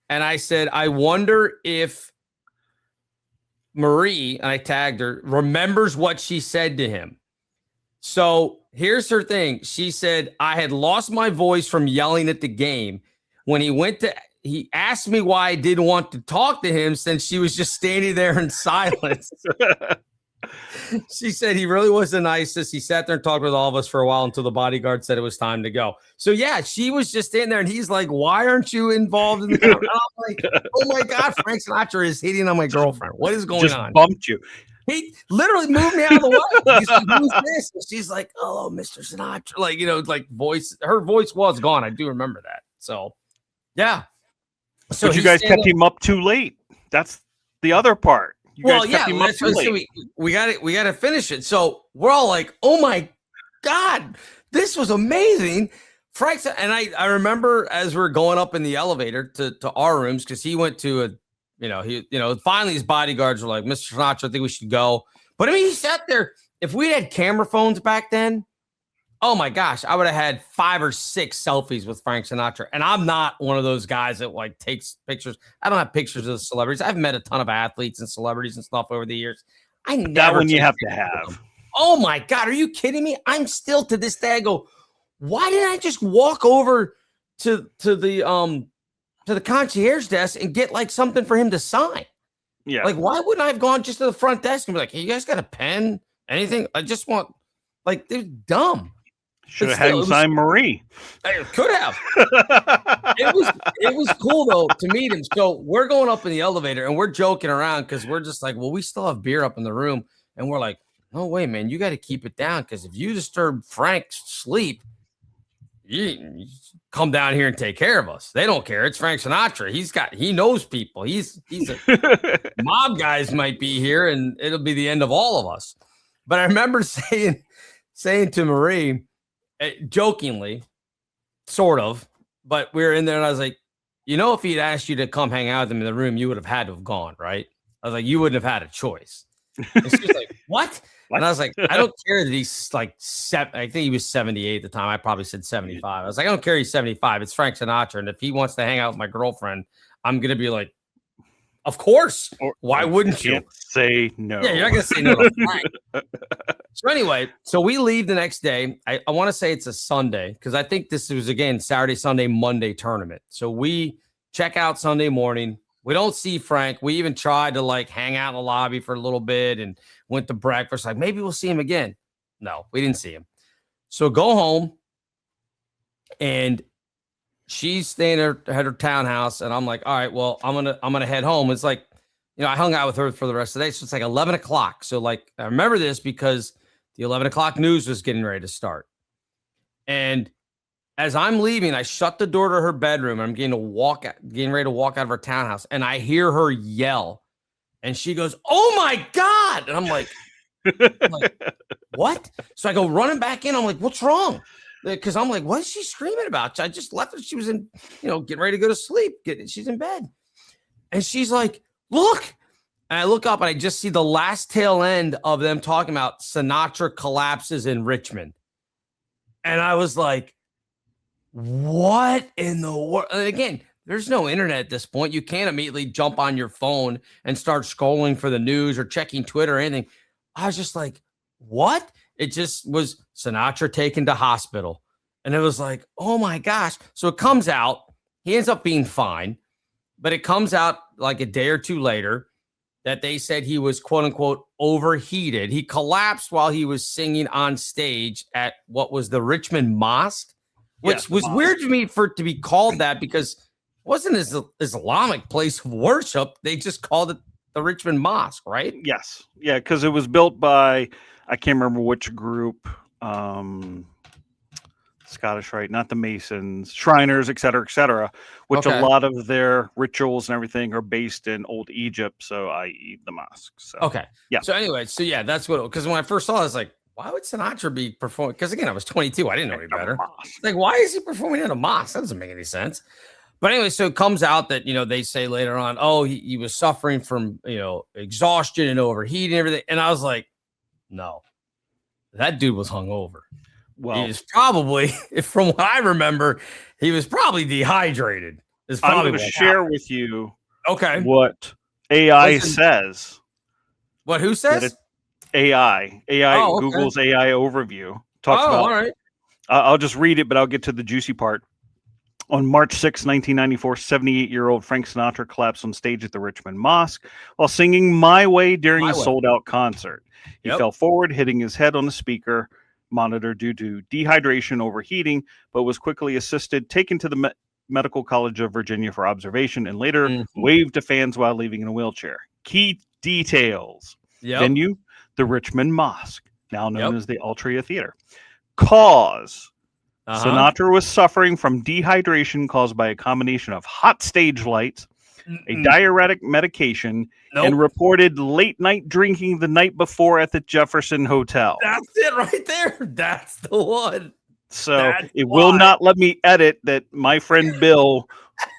And I said, I wonder if Marie, and I tagged her, remembers what she said to him. So here's her thing. She said, I had lost my voice from yelling at the game. When he asked me why I didn't want to talk to him since she was just standing there in silence. She said he really was the nicest. He sat there and talked with all of us for a while until the bodyguard said it was time to go. So yeah, she was just standing there and he's like, why aren't you involved in the conversation? I'm like, oh my God, Frank Sinatra is hitting on my girlfriend. What is going on? Bumped you. He literally moved me out of the way. He's like, who's this? And she's like, oh, Mr. Sinatra. Like, like her voice was gone. I do remember that. So yeah. So you guys kept him up too late. That's the other part. You guys kept him up too late. So we got to finish it. So we're all like, oh my God, this was amazing. Frank, and I remember as we're going up in the elevator to our rooms, because he went to finally his bodyguards were like, Mr. Sinatra, I think we should go. But I mean, he sat there. If we had camera phones back then, oh my gosh, I would have had 5 or 6 selfies with Frank Sinatra. And I'm not one of those guys that like takes pictures. I don't have pictures of celebrities. I've met a ton of athletes and celebrities and stuff over the years. That one you have to have. Oh my God, are you kidding me? I'm still to this day, I go, why didn't I just walk over to the concierge desk and get like something for him to sign? Yeah. Like, why wouldn't I have gone just to the front desk and be like, hey, you guys got a pen? Anything? I just want, like, they're dumb. Should have had him sign Marie. I could have. It was cool though to meet him. So we're going up in the elevator and we're joking around because we're just like, well, we still have beer up in the room, and we're like, no way, man, you got to keep it down because if you disturb Frank's sleep, you come down here and take care of us. They don't care. It's Frank Sinatra. He knows people. He's mob guys might be here and it'll be the end of all of us. But I remember saying to Marie, jokingly, sort of, but we were in there and I was like, if he'd asked you to come hang out with him in the room, you would have had to have gone, right? I was like, you wouldn't have had a choice. And she's like, what? And I was like, I don't care that he's like I think he was 78 at the time. I probably said 75. I was like, I don't care he's 75. It's Frank Sinatra. And if he wants to hang out with my girlfriend, I'm going to be like, of course. Why wouldn't you? Say no. Yeah, you're not going to say no to Frank. So anyway, so we leave the next day. I want to say it's a Sunday because I think this was, again, Saturday, Sunday, Monday tournament. So we check out Sunday morning. We don't see Frank. We even tried to like hang out in the lobby for a little bit and went to breakfast. Like maybe we'll see him again. No, we didn't see him. So go home, and she's staying at her townhouse, and I'm like, all right, well, I'm gonna head home. It's like, I hung out with her for the rest of the day. So it's like 11 o'clock. So like I remember this because the 11 o'clock news was getting ready to start, and as I'm leaving, I shut the door to her bedroom. And I'm getting ready to walk out of her townhouse, and I hear her yell, and she goes, "Oh my God!" And I'm like, "What?" So I go running back in. I'm like, "What's wrong?" Because I'm like, "What is she screaming about?" I just left her. She was in, getting ready to go to sleep. She's in bed, and she's like, "Look!" And I look up, and I just see the last tail end of them talking about Sinatra collapses in Richmond, and I was like, what in the world? Again, there's no internet at this point. You can't immediately jump on your phone and start scrolling for the news or checking Twitter or anything. I was just like, what? It just was Sinatra taken to hospital. And it was like, oh my gosh. So it comes out, he ends up being fine, but it comes out like a day or two later that they said he was quote unquote overheated. He collapsed while he was singing on stage at what was the Richmond Mosque, which was weird to me for it to be called that because it wasn't an Islamic place of worship. They just called it the Richmond Mosque, right? Yes. Yeah, because it was built by, I can't remember which group, Scottish, right? Not the Masons, Shriners, et cetera, which a lot of their rituals and everything are based in old Egypt. So, i.e., the mosque. So, okay. Yeah. So, anyway, that's what, because when I first saw it, I was like, why would Sinatra be performing? Because again, I was 22. I didn't know any better. Like, why is he performing at a mosque? That doesn't make any sense. But anyway, so it comes out that, they say later on, oh, he was suffering from, exhaustion and overheating and everything. And I was like, no, that dude was hungover. Well, he was probably, from what I remember, he was probably dehydrated. I'm going to share with you what AI says. What, who says? AI, Google's AI overview talks about. All right. I'll just read it, but I'll get to the juicy part. On March 6, 1994, 78-year-old Frank Sinatra collapsed on stage at the Richmond Mosque while singing My Way during a sold-out concert. He fell forward, hitting his head on the speaker monitor due to dehydration, overheating, but was quickly taken to the Medical College of Virginia for observation, and later waved to fans while leaving in a wheelchair. Key details. Venue, the Richmond Mosque, now known as the Altria Theater. Cause. Sinatra was suffering from dehydration caused by a combination of hot stage lights, a diuretic medication, and reported late night drinking the night before at the Jefferson Hotel. That's it right there. That's the one. So it will not let me edit that my friend Bill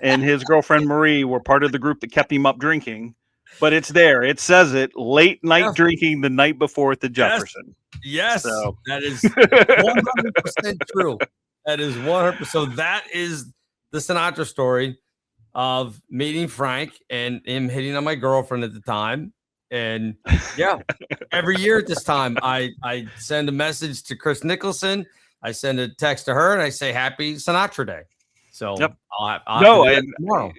and his girlfriend Marie were part of the group that kept him up drinking. But it's there. It says it. Late night drinking the night before at the Jefferson. Yes. So. That is 100% true. That is 100%. So that is the Sinatra story of meeting Frank and him hitting on my girlfriend at the time. And every year at this time, I send a message to Chris Nicholson. I send a text to her and I say, Happy Sinatra Day. So I'll tomorrow.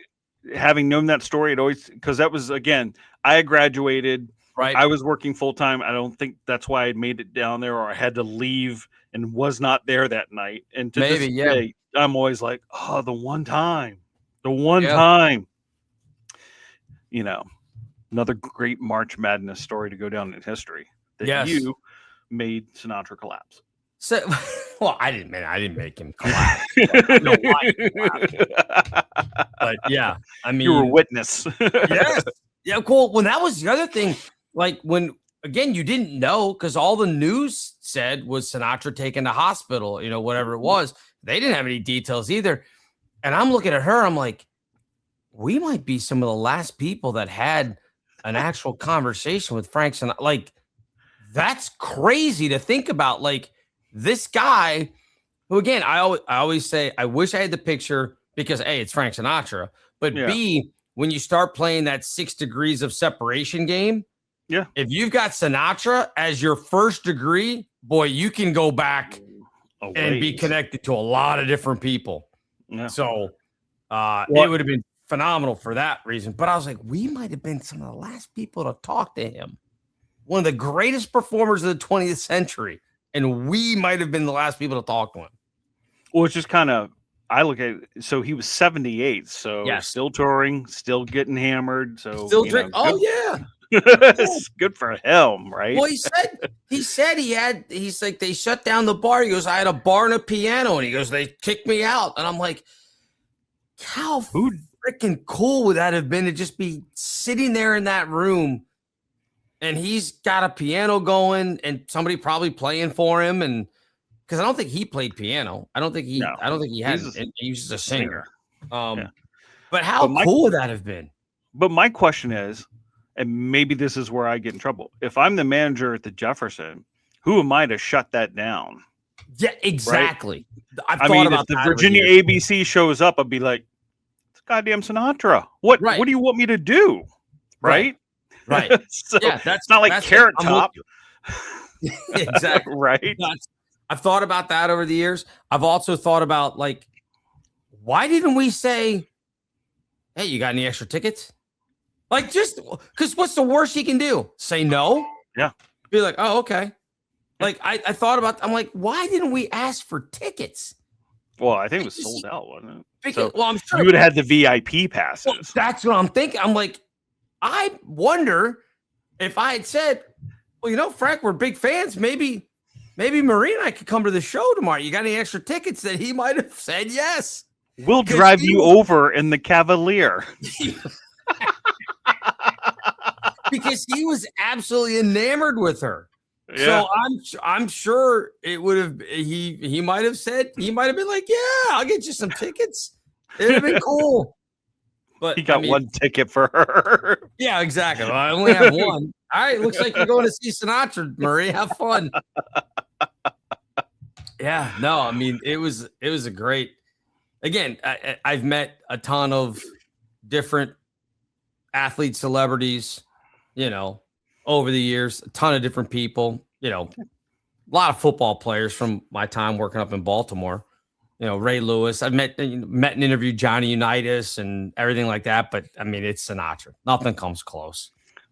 Having known that story, it always, because that was, again, I had graduated. Right. I was working full time. I don't think that's why I made it down there, or I had to leave and was not there that night. And to this day, I'm always like, oh, the one time. Another great March Madness story to go down in history that you made Sinatra collapse. So, well, I didn't make him collapse. I know why he collapsed. But yeah, I mean, you were a witness. Yes. Yeah, cool. Well, that was the other thing. Like when, again, you didn't know because all the news said was Sinatra taken to hospital, whatever it was. They didn't have any details either. And I'm looking at her, I'm like, we might be some of the last people that had an actual conversation with Frank Sinatra. Like, that's crazy to think about. Like, this guy who, again, I always say, I wish I had the picture because A, it's Frank Sinatra, but B, when you start playing that 6 degrees of separation game, if you've got Sinatra as your first degree, boy, you can go back and be connected to a lot of different people. Yeah. So it would have been phenomenal for that reason. But I was like, we might have been some of the last people to talk to him. One of the greatest performers of the 20th century. And we might have been the last people to talk to him. Well, it's just kind of, I look at it, so he was 78, so still touring, still getting hammered. So still drink. Oh, yeah. It's good for him, right? Well, he said he's like, they shut down the bar. He goes, I had a bar and a piano. And he goes, they kicked me out. And I'm like, how freaking cool would that have been to just be sitting there in that room? And he's got a piano going and somebody probably playing for him. And because I don't think he played piano. I don't think he had. He was just a singer. But how cool would that have been? But my question is, and maybe this is where I get in trouble. If I'm the manager at the Jefferson, who am I to shut that down? Yeah, exactly. Right? I mean, if the Virginia ABC shows up, I'd be like, it's goddamn Sinatra. What do you want me to do? Right. Right. So that's not like Carrot Top. Exactly. Right? I've thought about that over the years. I've also thought about, like, why didn't we say, hey, you got any extra tickets? Like, just because what's the worst he can do? Say no? Yeah. Be like, oh, okay. Like, I thought about, I'm like, why didn't we ask for tickets? Well, I think it was sold out, wasn't it? Because, So well, I'm sure you would have had the VIP passes. Well, that's what I'm thinking. I'm like, I wonder if I had said, well, Frank, we're big fans. Maybe Marie and I could come to the show tomorrow. You got any extra tickets? That he might have said yes. We'll drive you over in the Cavalier. Because he was absolutely enamored with her. Yeah. So I'm sure it would have, he might have said, he might have been like, yeah, I'll get you some tickets. It'd have been cool. But He got one ticket for her. Yeah, exactly. Well, I only have one. All right, looks like you're going to see Sinatra, Murray. Have fun. Yeah, no, I mean, it was a great. Again, I've met a ton of different athletes, celebrities, over the years, a ton of different people, a lot of football players from my time working up in Baltimore. Ray Lewis. I've met and interviewed Johnny Unitas and everything like that. But I mean, it's Sinatra. Nothing comes close.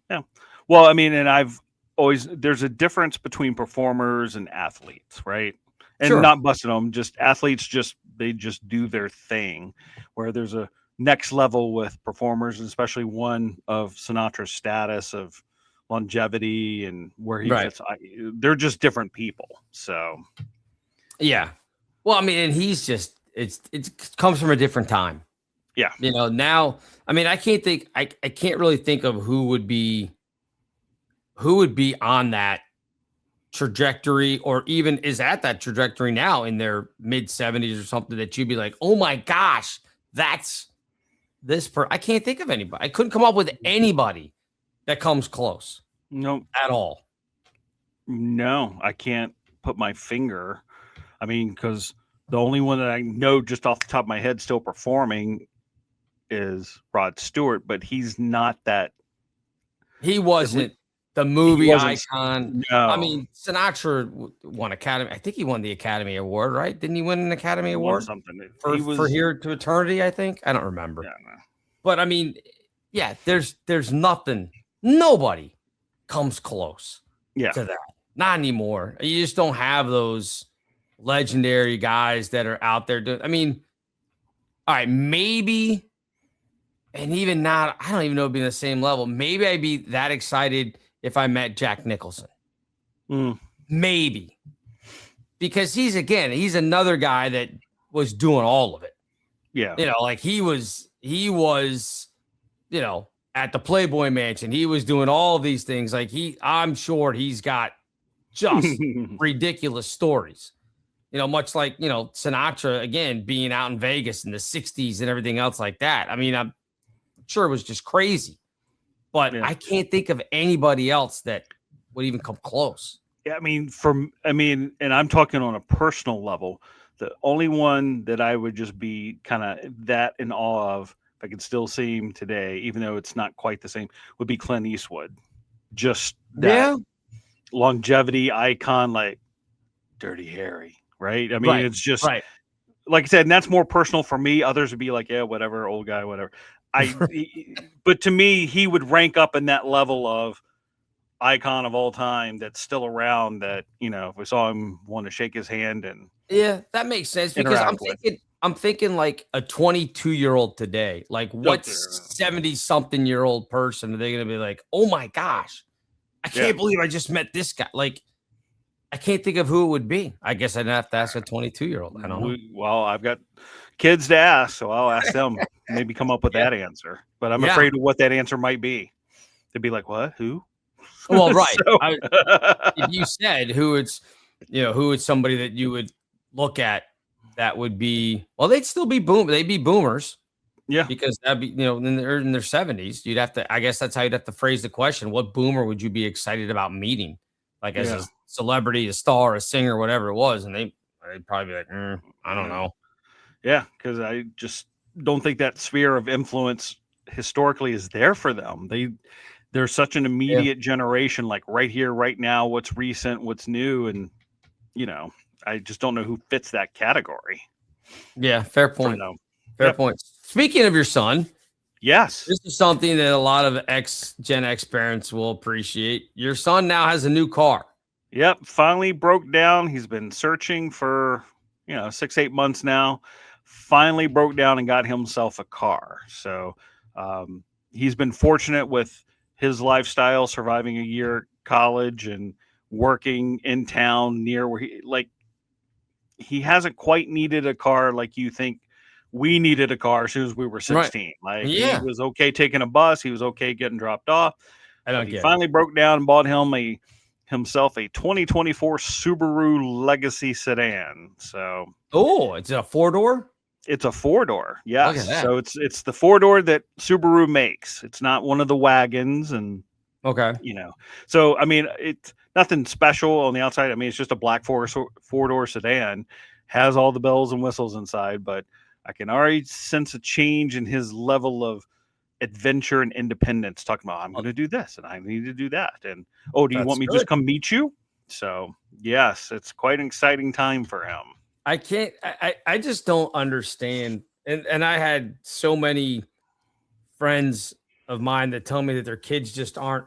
Yeah. Well, I mean, and there's a difference between performers and athletes, right? And Sure. Not busting them, just athletes, they just do their thing, where there's a next level with performers, especially one of Sinatra's status of longevity and where he fits. They're just different people. So, yeah. Well, I mean, and he's just, it comes from a different time. Yeah. Now, I mean, I can't really think of who would be on that trajectory, or even is at that trajectory now in their mid 70s or something, that you'd be like, oh my gosh, that's this I can't think of anybody. I couldn't come up with anybody that comes close. No, at all. No, I can't put my finger. I mean, because the only one that I know just off the top of my head still performing is Rod Stewart, but he's not that. He wasn't the movie wasn't, icon. No. I mean, Sinatra won Academy. I think he won the Academy Award, right? Didn't he win an Academy Award? Something. For Here to Eternity, I think. I don't remember. Yeah, no. But I mean, yeah, there's nothing. Nobody comes close to that. Not anymore. You just don't have those legendary guys that are out there doing. I mean, all right, maybe, and even not, I don't even know it'd be the same level. Maybe I'd be that excited if I met Jack Nicholson. Maybe. Because he's another guy that was doing all of it. Yeah. Like he was, at the Playboy Mansion. He was doing all of these things. Like I'm sure he's got just ridiculous stories. Much like, Sinatra, again, being out in Vegas in the 60s and everything else like that. I mean, I'm sure it was just crazy. But I can't think of anybody else that would even come close. Yeah, I mean, and I'm talking on a personal level. The only one that I would just be kind of that in awe of, if I could still see him today, even though it's not quite the same, would be Clint Eastwood. Just that longevity icon, like Dirty Harry, right? I mean, it's just like I said, and that's more personal for me. Others would be like, yeah, whatever, old guy, whatever. But to me, he would rank up in that level of icon of all time that's still around, that, if we saw him, want to shake his hand and that makes sense, because I'm thinking like a 22-year-old today. Like, what 70-something-year-old person are they going to be like, oh my gosh, I can't believe I just met this guy? Like, I can't think of who it would be. I guess I'd have to ask a 22-year-old. I don't know. Well, I've got kids to ask, so I'll ask them. Maybe come up with that answer. But I'm afraid of what that answer might be. They'd be like, what? Who? Well, right. If you said who it's somebody that you would look at, that would be, well, they'd still be they'd be boomers. Yeah. Because that'd be, in their 70s. You'd have to, I guess that's how you'd have to phrase the question. What boomer would you be excited about meeting? Like as a celebrity, a star, a singer, whatever it was. And they'd probably be like, I don't know. Yeah. Because I just don't think that sphere of influence historically is there for them. there's such an immediate generation, like right here, right now, what's recent, what's new. And, I just don't know who fits that category. Yeah, fair point. Fair Yep. point. Speaking of your son, Yes. this is something that a lot of Gen X parents will appreciate. Your son now has a new car. Yep. Finally broke down. He's been searching for, 6-8 months now. Finally broke down and got himself a car. So he's been fortunate with his lifestyle, surviving a year at college and working in town near where he hasn't quite needed a car like you think we needed a car as soon as we were 16. Right. Like he was okay taking a bus. He was okay getting dropped off. He finally broke down and bought himself a 2024 Subaru Legacy sedan. So, it's a 4-door? It's a 4-door. Yes. Look at that. So it's the 4-door that Subaru makes. It's not one of the wagons. And so I mean, it's nothing special on the outside. I mean, it's just a black 4-door sedan, has all the bells and whistles inside, but I can already sense a change in his level of adventure and independence, talking about, I'm going to do this and I need to do that. And, do you want me to just come meet you? So yes, it's quite an exciting time for him. I just don't understand. And I had so many friends of mine that tell me that their kids just aren't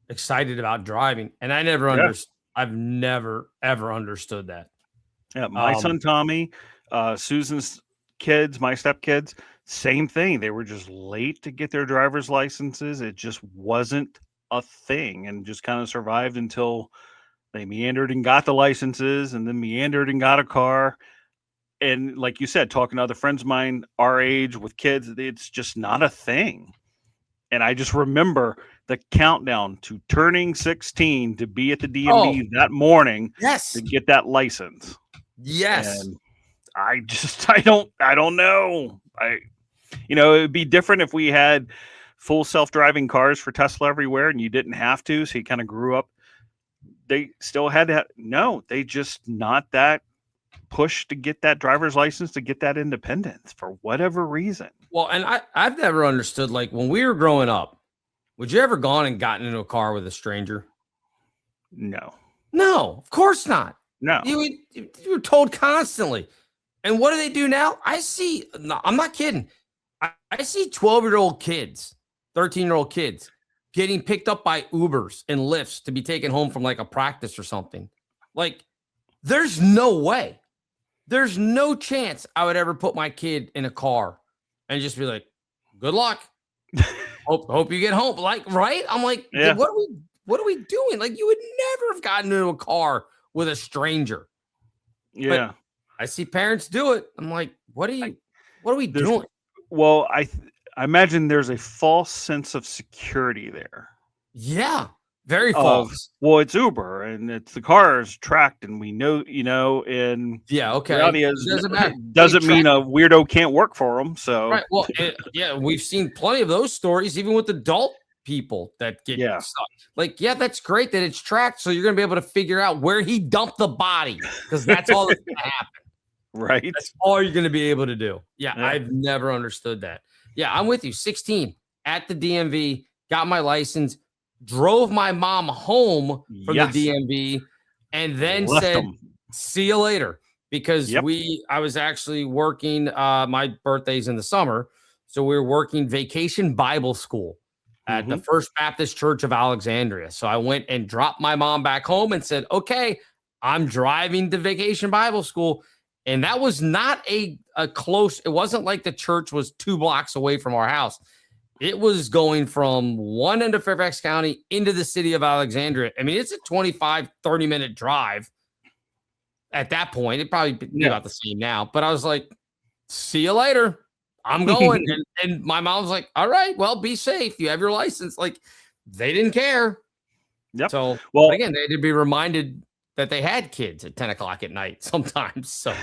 excited about driving. And I never understood. I've never, ever understood that. Yeah. My son, Tommy, Susan's kids, my stepkids, same thing. They were just late to get their driver's licenses. It just wasn't a thing, and just kind of survived until they meandered and got the licenses, and then meandered and got a car. And like you said, talking to other friends of mine our age with kids, it's just not a thing. And I just remember the countdown to turning 16 to be at the DMV that morning to get that license. Yes. And I don't know. It'd be different if we had full self-driving cars for Tesla everywhere and you didn't have to. So you kind of grew up. They still had that. No, they just not that push to get that driver's license, to get that independence for whatever reason. Well, and I've never understood, like when we were growing up, would you ever gone and gotten into a car with a stranger? No, of course not. No, you were told constantly. And what do they do now? I'm not kidding. I see 12-year-old kids, 13-year-old kids getting picked up by Ubers and Lyfts to be taken home from like a practice or something. Like, there's no way. There's no chance I would ever put my kid in a car and just be like, good luck. Hope you get home. Like, right? I'm like, what are we doing? Like, you would never have gotten into a car with a stranger. Yeah. But I see parents do it. I'm like, what are we doing? Well, I imagine there's a false sense of security there. Yeah. Very false. Well, it's Uber and it's the car is tracked and we know, and okay. Reality is, doesn't mean a weirdo can't work for them. So, right. Well, we've seen plenty of those stories, even with adult people that get stuck. Like, that's great that it's tracked. So you're going to be able to figure out where he dumped the body, because that's all that's going to happen. Right. That's all you're going to be able to do. Yeah. I've never understood that. Yeah. I'm with you. 16 at the DMV, got my license, drove my mom home from the DMV, and then said, see you later. Because I was actually working, my birthday's in the summer. So we were working vacation Bible school at the First Baptist Church of Alexandria. So I went and dropped my mom back home and said, okay, I'm driving to vacation Bible school. And that was not a close, it wasn't like the church was 2 blocks away from our house. It was going from one end of Fairfax County into the city of Alexandria. I mean, it's a 25, 30-minute drive at that point. It probably be about the same now. But I was like, see you later. I'm going. and my mom was like, all right, well, be safe. You have your license. Like, they didn't care. Yep. So, again, they had to be reminded that they had kids at 10 o'clock at night sometimes. So,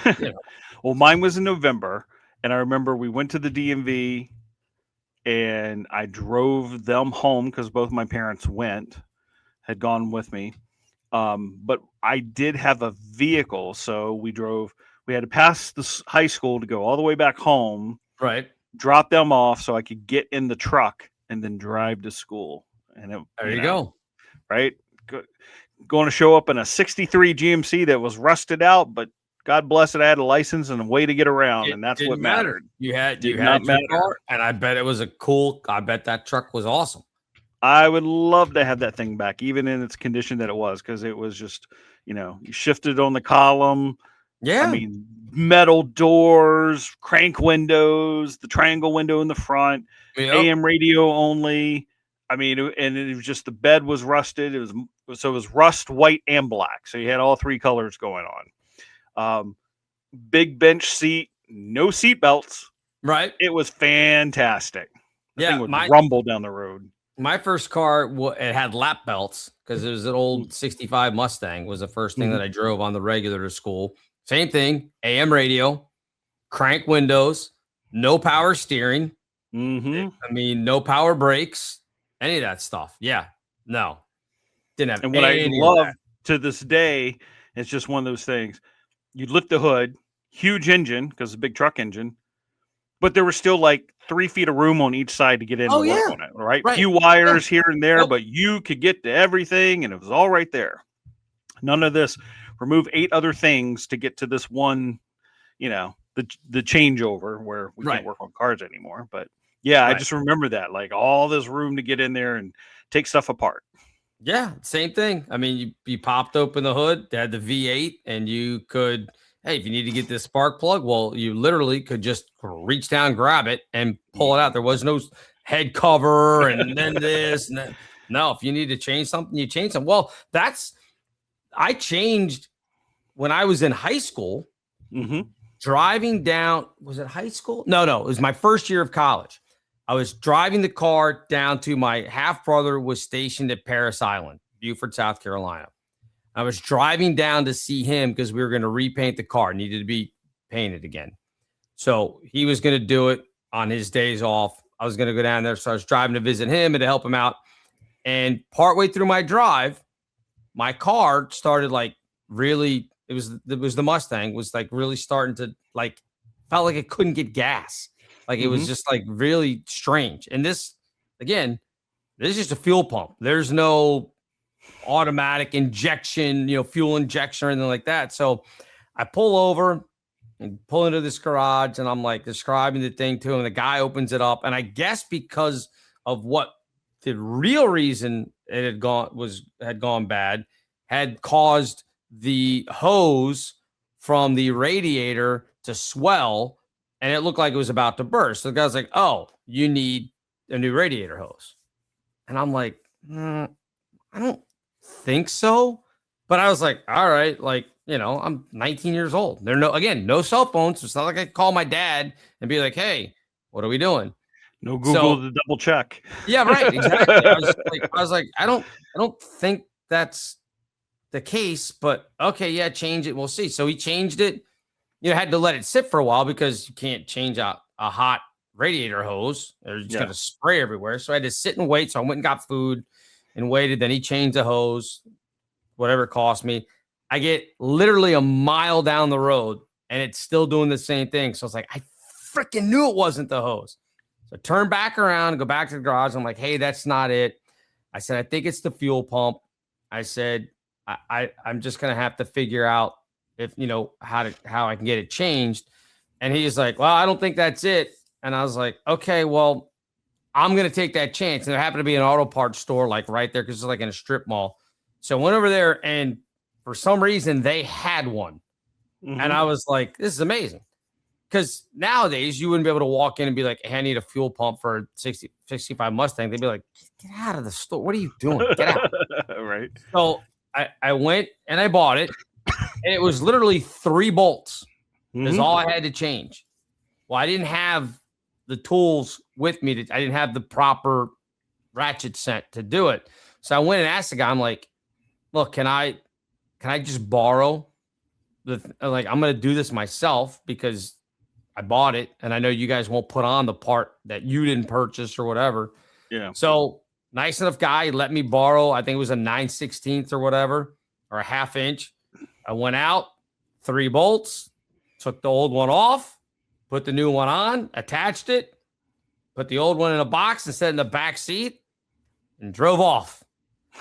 Well, mine was in November. And I remember we went to the DMV. And I drove them home because both my parents had gone with me. But I did have a vehicle. So we had to pass the high school to go all the way back home. Right. Drop them off so I could get in the truck and then drive to school. And it, There you go. Right. Going to show up in a 63 GMC that was rusted out, but God bless it, I had a license and a way to get around, and that's what mattered. You had Did your not matter. car, and I bet it was I bet that truck was awesome. I would love to have that thing back, even in its condition that it was, because it was just, you shifted on the column. Yeah. I mean, metal doors, crank windows, the triangle window in the front, AM radio only. I mean, and it was just the bed was rusted. It was rust, white, and black. So you had all three colors going on. Big bench seat, no seat belts. Right. It was fantastic. The thing would my rumble down the road. My first car, it had lap belts because it was an old 65 Mustang was the first thing that I drove on the regular to school. Same thing, AM radio, crank windows, no power steering. I mean, no power brakes, any of that stuff. Yeah, no, didn't have. And what I love to this day, it's just one of those things. You lift the hood, huge engine because it's a big truck engine, but there was still like 3 feet of room on each side to get in and work on it. Right, few wires here and there, but you could get to everything, and it was all right there. None of this. Remove 8 other things to get to this one. The changeover where we can't work on cars anymore. But yeah, I just remember that, like all this room to get in there and take stuff apart. Yeah, same thing. I mean, you popped open the hood, they had the V8, and you could, hey, if you need to get this spark plug, well, you literally could just reach down, grab it, and pull it out. There was no head cover and then this and that. No, if you need to change something, you change something. Well, I changed when I was in high school. Driving down, was it high school? No, it was my first year of college. I was driving the car down to my half brother was stationed at Parris Island, Beaufort, South Carolina. I was driving down to see him because we were going to repaint the car, needed to be painted again. So he was going to do it on his days off. I was going to go down there. So I was driving to visit him and to help him out. And partway through my drive, my car started like really, it was the Mustang was like really starting to like, felt like it couldn't get gas. Like it was just like really strange. And this, again, this is just a fuel pump. There's no automatic injection, fuel injection or anything like that. So I pull over and pull into this garage and I'm like describing the thing to him. The guy opens it up. And I guess because of what the real reason it had gone bad, had caused the hose from the radiator to swell, and it looked like it was about to burst. So the guy's like, "Oh, you need a new radiator hose," and I'm like, "I don't think so," but I was like, "All right, like I'm 19 years old. There no cell phones. So it's not like I could call my dad and be like, "Hey, what are we doing?" No Google to double check. Yeah, right. Exactly. I was like, I don't think that's the case, but okay, yeah, change it. We'll see. So he changed it. Had to let it sit for a while because you can't change out a hot radiator hose. It's going to spray everywhere. So I had to sit and wait. So I went and got food and waited. Then he changed the hose, whatever it cost me. I get literally a mile down the road and it's still doing the same thing. So I was like, I freaking knew it wasn't the hose. So I turn back around and go back to the garage. I'm like, hey, that's not it. I said, I think it's the fuel pump. I said, I'm just going to have to figure out if, how I can get it changed. And he's like, well, I don't think that's it. And I was like, okay, well, I'm going to take that chance. And there happened to be an auto parts store like right there because it's like in a strip mall. So I went over there and for some reason they had one. And I was like, this is amazing. Because nowadays you wouldn't be able to walk in and be like, hey, I need a fuel pump for a 65 Mustang. They'd be like, get out of the store. What are you doing? Get out. Right. So I went and I bought it. And it was literally 3 bolts. That's all I had to change. Well, I didn't have the tools with me. I didn't have the proper ratchet set to do it. So I went and asked the guy, I'm like, look, can I just borrow I'm going to do this myself because I bought it and I know you guys won't put on the part that you didn't purchase or whatever. Yeah. So nice enough guy let me borrow. I think it was a 9/16 or whatever, or a 1/2 inch. I went out, 3 bolts, took the old one off, put the new one on, attached it, put the old one in a box and set it in the back seat. and drove off.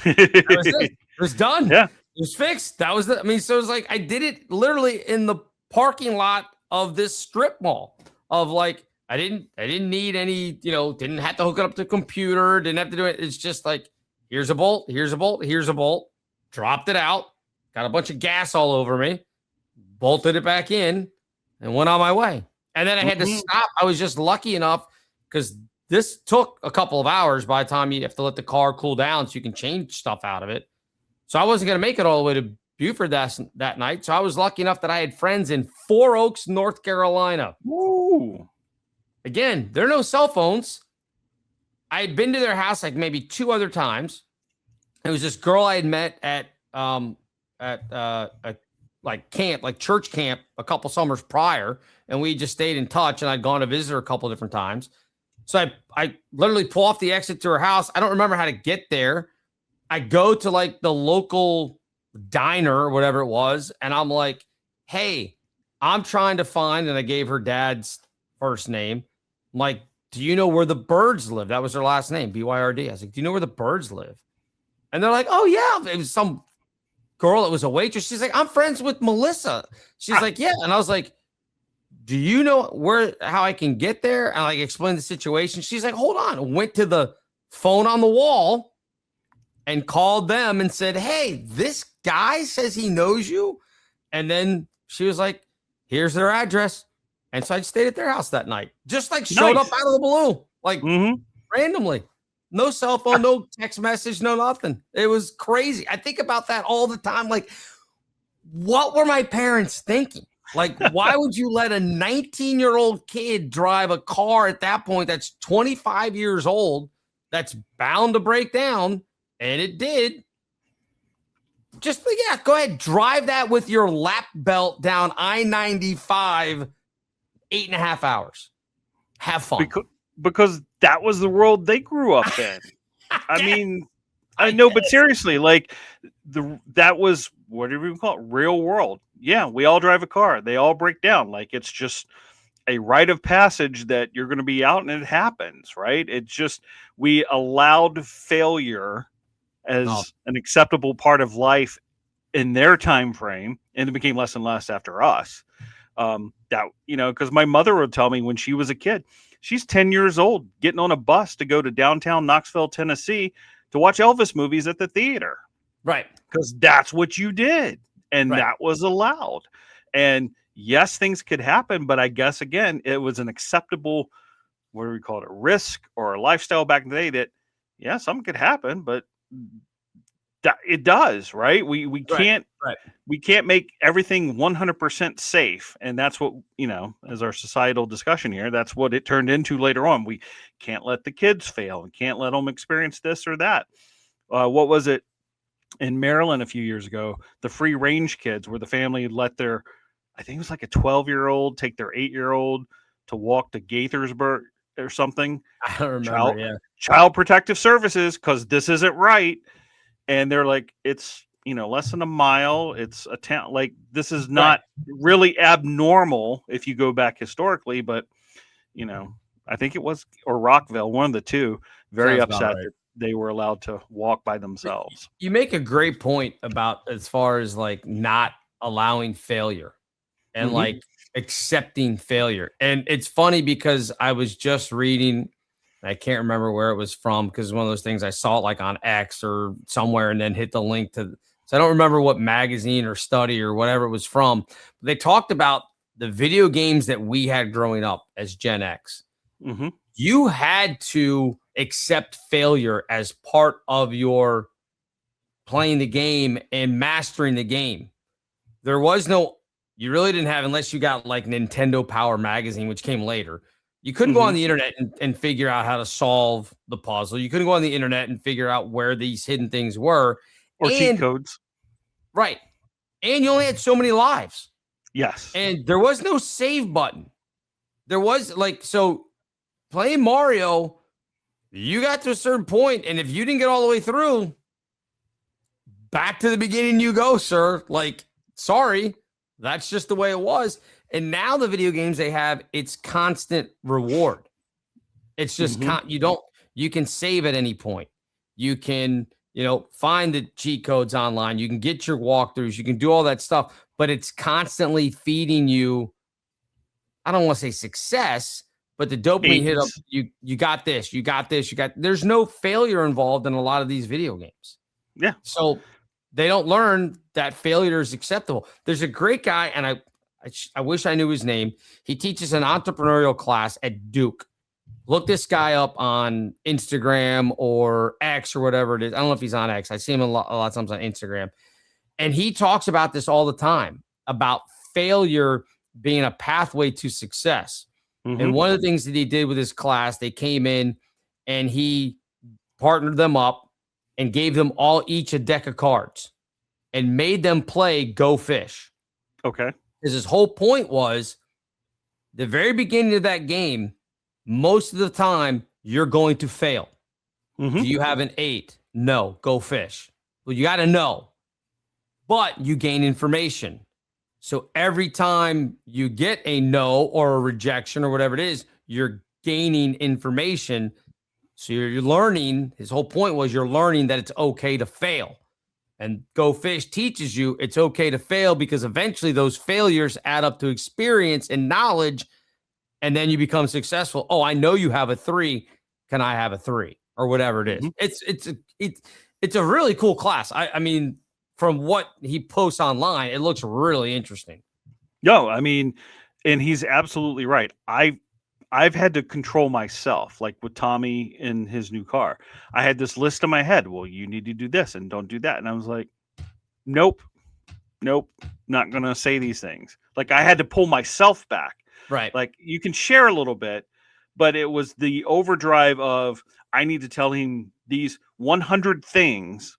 That was it. It was done. Yeah. It was fixed. That was the, I mean, so it was like, I did it literally in the parking lot of this strip mall of like, I didn't need any, didn't have to hook it up to the computer. Didn't have to do it. It's just like, here's a bolt, here's a bolt, here's a bolt. Dropped it out. Got a bunch of gas all over me. Bolted it back in and went on my way. And then I had to stop. I was just lucky enough because this took a couple of hours by the time you have to let the car cool down so you can change stuff out of it. So I wasn't going to make it all the way to Buford that night. So I was lucky enough that I had friends in 4 Oaks, North Carolina. Ooh. Again, there are no cell phones. I had been to their house like maybe 2 other times. It was this girl I had met at like camp, like church camp a couple summers prior. And we just stayed in touch and I'd gone to visit her a couple different times. So I literally pull off the exit to her house. I don't remember how to get there. I go to like the local diner or whatever it was. And I'm like, hey, I'm trying to find, and I gave her dad's first name. I'm like, do you know where the Birds live? That was her last name, BYRD. I was like, do you know where the Birds live? And they're like, oh yeah. It was some girl that was a waitress. She's like, I'm friends with Melissa. She's like, yeah. And I was like, do you know how I can get there? And I like explained the situation. She's like, hold on. Went to the phone on the wall and called them and said, hey, this guy says he knows you. And then she was like, here's their address. And so I stayed at their house that night. Just like showed up out of the blue, like randomly. No cell phone, no text message, no nothing. It was crazy. I think about that all the time. Like, what were my parents thinking? Like, why would you let a 19-year-old kid drive a car at that point that's 25 years old, that's bound to break down? And it did. Just, yeah, go ahead. Drive that with your lap belt down I-95, 8.5 hours. Have fun. Because that was the world they grew up in. I mean, I know, but seriously, like that was, what do we call it? Real world. Yeah, we all drive a car. They all break down. Like it's just a rite of passage that you're going to be out and it happens, right? It's just, we allowed failure as an acceptable part of life in their time frame, and it became less and less after us. Because my mother would tell me when she was a kid, she's 10 years old, getting on a bus to go to downtown Knoxville, Tennessee to watch Elvis movies at the theater. Right. Because that's what you did. And that was allowed. And yes, things could happen, but I guess, again, it was an acceptable, what do we call it, a risk or a lifestyle back in the day that, yeah, something could happen, but it does, right? We can't we can't make everything 100% safe, and that's what, as our societal discussion here, that's what it turned into later on. We can't let the kids fail and can't let them experience this or that. What was it in Maryland a few years ago? The free range kids, where the family let their, I think it was like a 12-year-old take their 8-year-old to walk to Gaithersburg or something. I don't remember. Child Protective Services, because this isn't right. And they're like, it's, less than a mile. It's a town. Like, this is not really abnormal if you go back historically, but, I think it was, or Rockville, one of the two, very upset that they were allowed to walk by themselves. You make a great point about as far as like not allowing failure and like accepting failure. And it's funny because I was just reading, I can't remember where it was from because it's one of those things I saw it like on X or somewhere and then hit the link to. So I don't remember what magazine or study or whatever it was from. But they talked about the video games that we had growing up as Gen X. You had to accept failure as part of your playing the game and mastering the game. There was you really didn't have, unless you got like Nintendo Power Magazine, which came later. You couldn't go on the internet and figure out how to solve the puzzle. You couldn't go on the internet and figure out where these hidden things were. Or cheat codes. Right. And you only had so many lives. Yes. And there was no save button. There was so playing Mario, you got to a certain point, and if you didn't get all the way through, back to the beginning you go, sir. Like, sorry. That's just the way it was. And now the video games they have, it's constant reward. It's just you can save at any point. You can, find the cheat codes online. You can get your walkthroughs. You can do all that stuff, but it's constantly feeding you. I don't want to say success, but the dopamine hit up. You got this. You got this. There's no failure involved in a lot of these video games. Yeah. So they don't learn that failure is acceptable. There's a great guy, and I wish I knew his name. He teaches an entrepreneurial class at Duke. Look this guy up on Instagram or X or whatever it is. I don't know if he's on X. I see him a lot of times on Instagram. And he talks about this all the time, about failure being a pathway to success. Mm-hmm. And one of the things that he did with his class, they came in and he partnered them up and gave them all each a deck of cards and made them play Go Fish. Okay. Because his whole point was the very beginning of that game, most of the time, you're going to fail. Mm-hmm. Do you have an 8? No. Go fish. Well, you got to know. But you gain information. So every time you get a no or a rejection or whatever it is, you're gaining information. So you're learning. His whole point was you're learning that it's okay to fail. And Go Fish teaches you it's okay to fail because eventually those failures add up to experience and knowledge. And then you become successful. Oh, I know you have a 3. Can I have a 3 or whatever it is? Mm-hmm. It's a really cool class. I mean, from what he posts online, it looks really interesting. No, I mean, and he's absolutely right. I've had to control myself, like with Tommy in his new car. I had this list in my head. Well, you need to do this and don't do that. And I was like, nope, not going to say these things. Like I had to pull myself back. Right. Like you can share a little bit, but it was the overdrive of I need to tell him these 100 things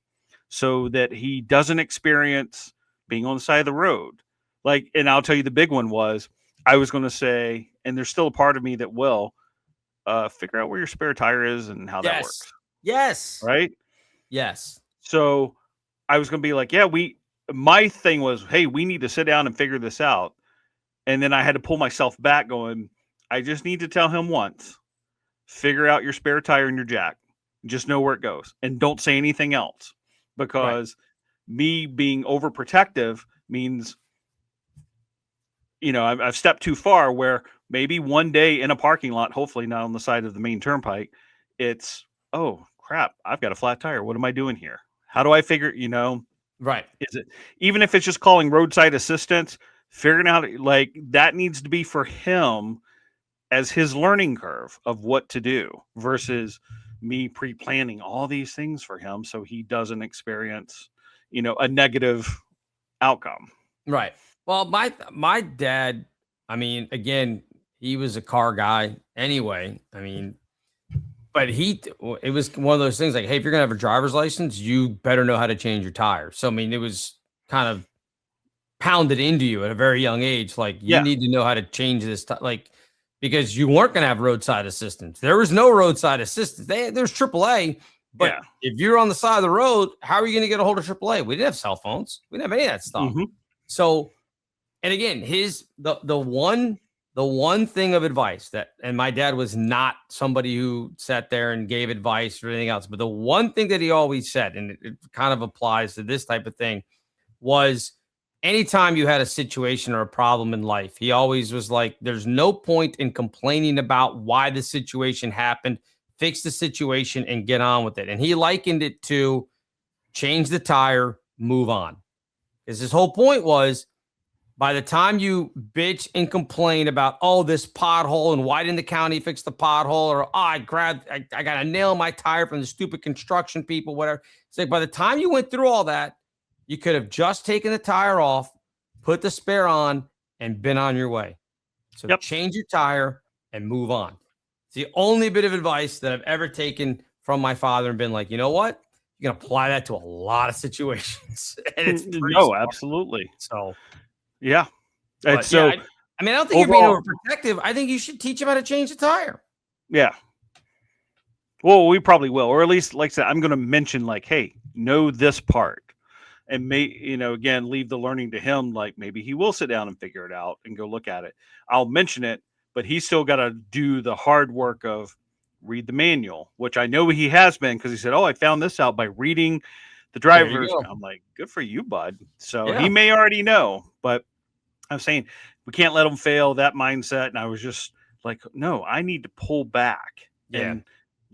so that he doesn't experience being on the side of the road. Like, and I'll tell you the big one was I was going to say, and there's still a part of me that will figure out where your spare tire is and how that works. Yes. Right. Yes. So I was going to be like, my thing was, hey, we need to sit down and figure this out. And then I had to pull myself back going, I just need to tell him once, figure out your spare tire and your jack. Just know where it goes and don't say anything else because me being overprotective means, I've stepped too far where maybe one day in a parking lot, hopefully not on the side of the main turnpike, it's, oh crap, I've got a flat tire. What am I doing here? How do I figure, Right. Is it, even if it's just calling roadside assistance, figuring out like that needs to be for him as his learning curve of what to do versus me pre-planning all these things for him so he doesn't experience, a negative outcome. Right. Well, my dad, I mean, again, he was a car guy anyway. I mean, but it was one of those things like, hey, if you're going to have a driver's license, you better know how to change your tires. So, I mean, it was kind of pounded into you at a very young age. Like you need to know how to change this, because you weren't going to have roadside assistance. There was no roadside assistance. There's AAA, but if you're on the side of the road, how are you going to get a hold of AAA? We didn't have cell phones. We didn't have any of that stuff. Mm-hmm. So, and again, the one thing of advice and my dad was not somebody who sat there and gave advice or anything else, but the one thing that he always said, and it kind of applies to this type of thing, was anytime you had a situation or a problem in life, he always was like, there's no point in complaining about why the situation happened. Fix the situation and get on with it. And he likened it to change the tire, move on. Because his whole point was, by the time you bitch and complain about, oh, this pothole and why didn't the county fix the pothole, or oh, I got a nail in my tire from the stupid construction people, whatever. It's like by the time you went through all that, you could have just taken the tire off, put the spare on, and been on your way. So change your tire and move on. It's the only bit of advice that I've ever taken from my father and been like, you know what? You can apply that to a lot of situations. And it's smart. Absolutely. So, yeah. I don't think you're being overprotective. I think you should teach him how to change the tire. Yeah. Well, we probably will, or at least, like I said, I'm going to mention like, hey, know this part. And again, leave the learning to him. Like maybe he will sit down and figure it out and go look at it. I'll mention it, but he's still got to do the hard work of read the manual, which I know he has been because he said, "Oh, I found this out by reading the driver's." I'm like, "Good for you, bud." So he may already know, but I'm saying we can't let him fail that mindset. And I was just like, no, I need to pull back and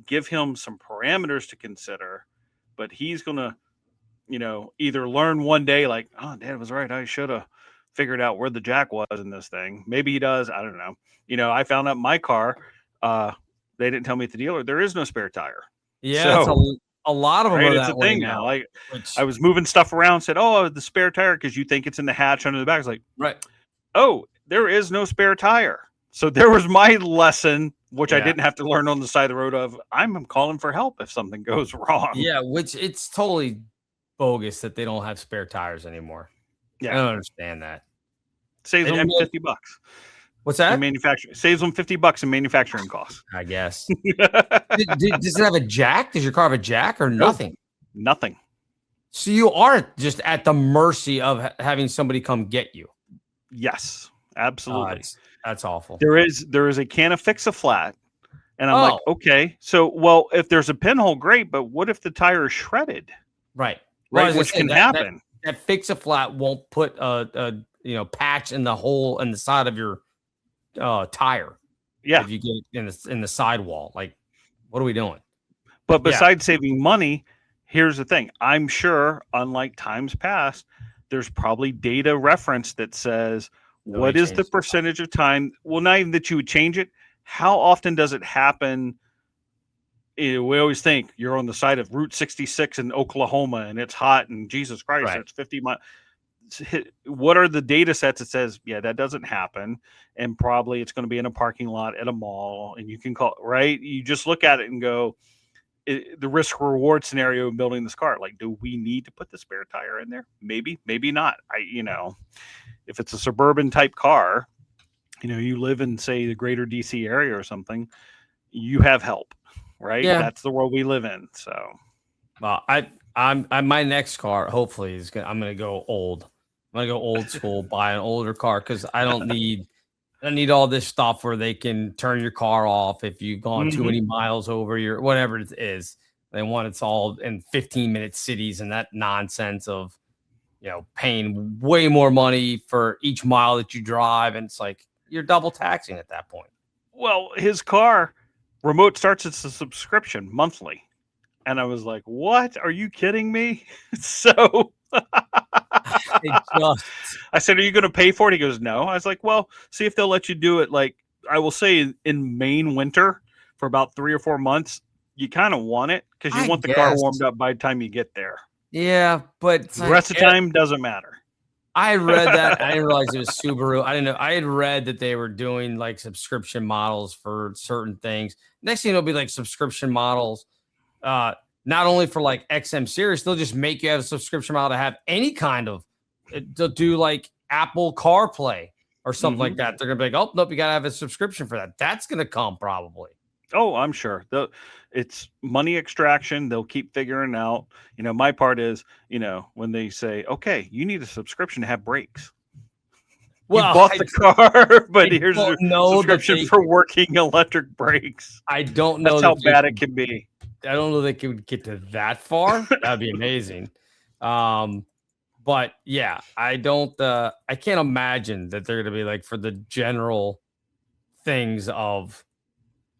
give him some parameters to consider. But he's gonna, either learn one day, like, oh, Dad was right. I should have figured out where the jack was in this thing. Maybe he does. I don't know. I found out my car. They didn't tell me at the dealer there is no spare tire. Yeah, So, a lot of them are it's that a way thing now. Like I was moving stuff around, said, "Oh, the spare tire," because you think it's in the hatch under the back. It's like, right. Oh, there is no spare tire. So there was my lesson, which I didn't have to learn on the side of the road of I'm calling for help if something goes wrong. Yeah, which it's totally bogus that they don't have spare tires anymore. Yeah. I don't understand that. Saves them $50. What's that? In manufacturing. Saves them $50 in manufacturing costs. I guess. Does it have a jack? Does your car have a jack or nothing? Nope, nothing. So you are just at the mercy of having somebody come get you. Yes, absolutely. That's awful. There is a can of Fix-A-Flat, and I'm like, okay, so if there's a pinhole, great, but what if the tire is shredded? Right, which can happen. That Fix-A-Flat won't put a patch in the hole in the side of your tire. Yeah, if you get it in the sidewall, like, what are we doing? But besides saving money, here's the thing. I'm sure, unlike times past, there's probably data reference that says what is the percentage of time. Well, not even that you would change it. How often does it happen? We always think you're on the side of Route 66 in Oklahoma and it's hot and Jesus Christ, it's 50 miles. What are the data sets that says, that doesn't happen? And probably it's going to be in a parking lot at a mall and you can call, right? You just look at it and go, the risk reward scenario of building this car. Like, do we need to put the spare tire in there? Maybe, maybe not. If it's a suburban type car, you live in, say, the greater DC area or something, you have help, right? Yeah. That's the world we live in. So, well, I'm my next car, hopefully I'm going to go old. I'm going to go old school, buy an older car. Cause I don't need all this stuff where they can turn your car off if you've gone too many miles over your whatever it is. They want it's all in 15-minute cities and that nonsense of, paying way more money for each mile that you drive. And it's like you're double taxing at that point. Well, his car remote starts as a subscription monthly. And I was like, what? Are you kidding me? So I said, are you going to pay for it? He goes, no. I was like, well, see if they'll let you do it. Like, I will say in Maine winter for about 3 or 4 months, you kind of want it because you want the car warmed up by the time you get there. Yeah, but the rest of the time doesn't matter. I read that. I didn't realize it was Subaru. I didn't know. I had read that they were doing like subscription models for certain things. Next thing it'll be like subscription models. Not only for like XM series, they'll just make you have a subscription model to have any kind of, they'll do like Apple CarPlay or something like that. They're going to be like, oh, nope, you got to have a subscription for that. That's going to come probably. Oh, I'm sure. It's money extraction. They'll keep figuring out. My part is, when they say, okay, you need a subscription to have brakes. Well, you bought the car, but here's a subscription for working electric brakes. I don't know. That's how bad it can be. I don't know they could get to that far. That'd be amazing. But yeah, I can't imagine that they're going to be like for the general things of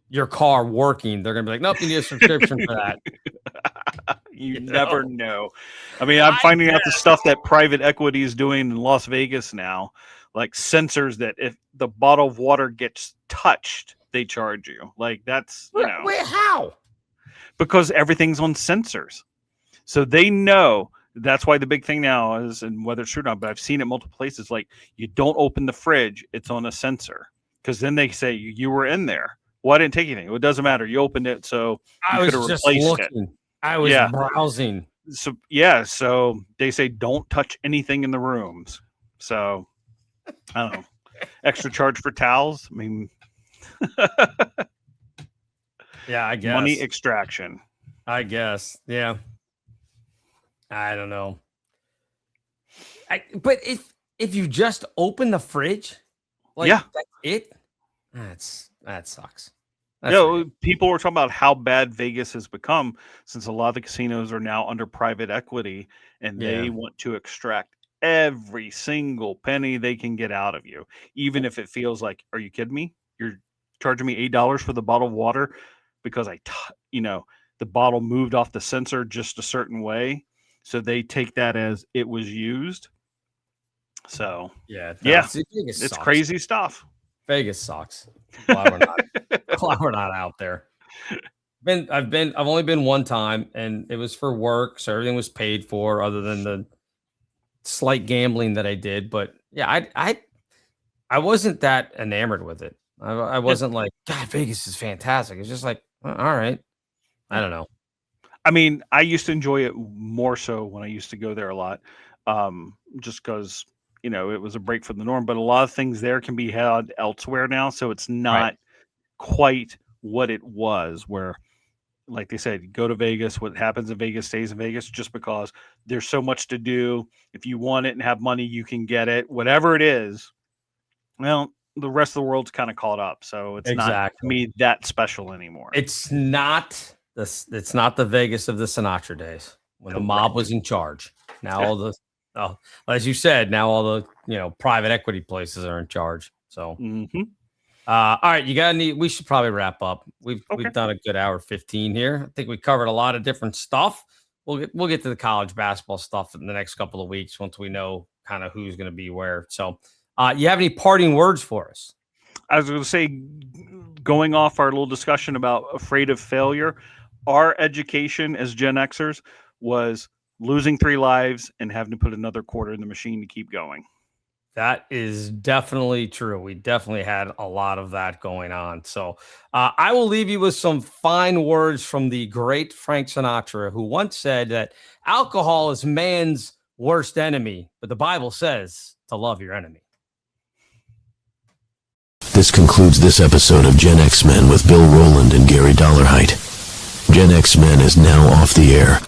your car working. They're going to be like, nope, you need a subscription for that. You never know. I mean, I'm finding out the stuff that private equity is doing in Las Vegas now, like sensors that if the bottle of water gets touched, they charge you. Like that's, Wait, how? Because everything's on sensors. So they know. That's why the big thing now is, and whether it's true or not, but I've seen it multiple places, like you don't open the fridge, it's on a sensor. Because then they say you were in there. Well, I didn't take anything. It doesn't matter. You opened it, so I was just looking. I was browsing. So they say don't touch anything in the rooms. So I don't know. Extra charge for towels. I mean, yeah, I guess money extraction. I guess, yeah. I don't know. But if you just open the fridge, like that's it, that sucks. That's You know, ridiculous. people were talking about how bad Vegas has become since a lot of the casinos are now under private equity and Yeah. they want to extract every single penny they can get out of you, even if it feels like, are you kidding me? You're charging me $8 for the bottle of water because the bottle moved off the sensor just a certain way. So they take that as it was used. So, Yeah. yeah, See, Vegas it's sucks. crazy stuff. Vegas sucks. Glad we're not. Glad we're not out there. I've only been one time, and it was for work, so everything was paid for, other than the slight gambling that I did. But yeah, I wasn't that enamored with it. I wasn't like, God, Vegas is fantastic. It's just like, all right. I don't know. I mean, I used to enjoy it more so when I used to go there a lot, just because it was a break from the norm. But a lot of things there can be had elsewhere now, so it's Right. not quite what it was. Where, like they said, go to Vegas. What happens in Vegas stays in Vegas, just because there's so much to do. If you want it and have money, you can get it. Whatever it is, well, the rest of the world's kind of caught up, so it's not to Exactly. me that special anymore. It's not it's not the Vegas of the Sinatra days when the mob was in charge. Now all the as you said, now all the private equity places are in charge. So all right, we should probably wrap up. We've done a good hour 15 here. I think we covered a lot of different stuff. We'll get to the college basketball stuff in the next couple of weeks once we know kind of who's going to be where. So you have any parting words for us? I was going to say, going off our little discussion about afraid of failure, our education as Gen Xers was losing 3 lives and having to put another quarter in the machine to keep going. That is definitely true. We definitely had a lot of that going on. So I will leave you with some fine words from the great Frank Sinatra, who once said that alcohol is man's worst enemy, but the Bible says to love your enemy. This concludes this episode of Gen X Men with Bill Rowland and Gary Dollarhite. Gen X Men is now off the air.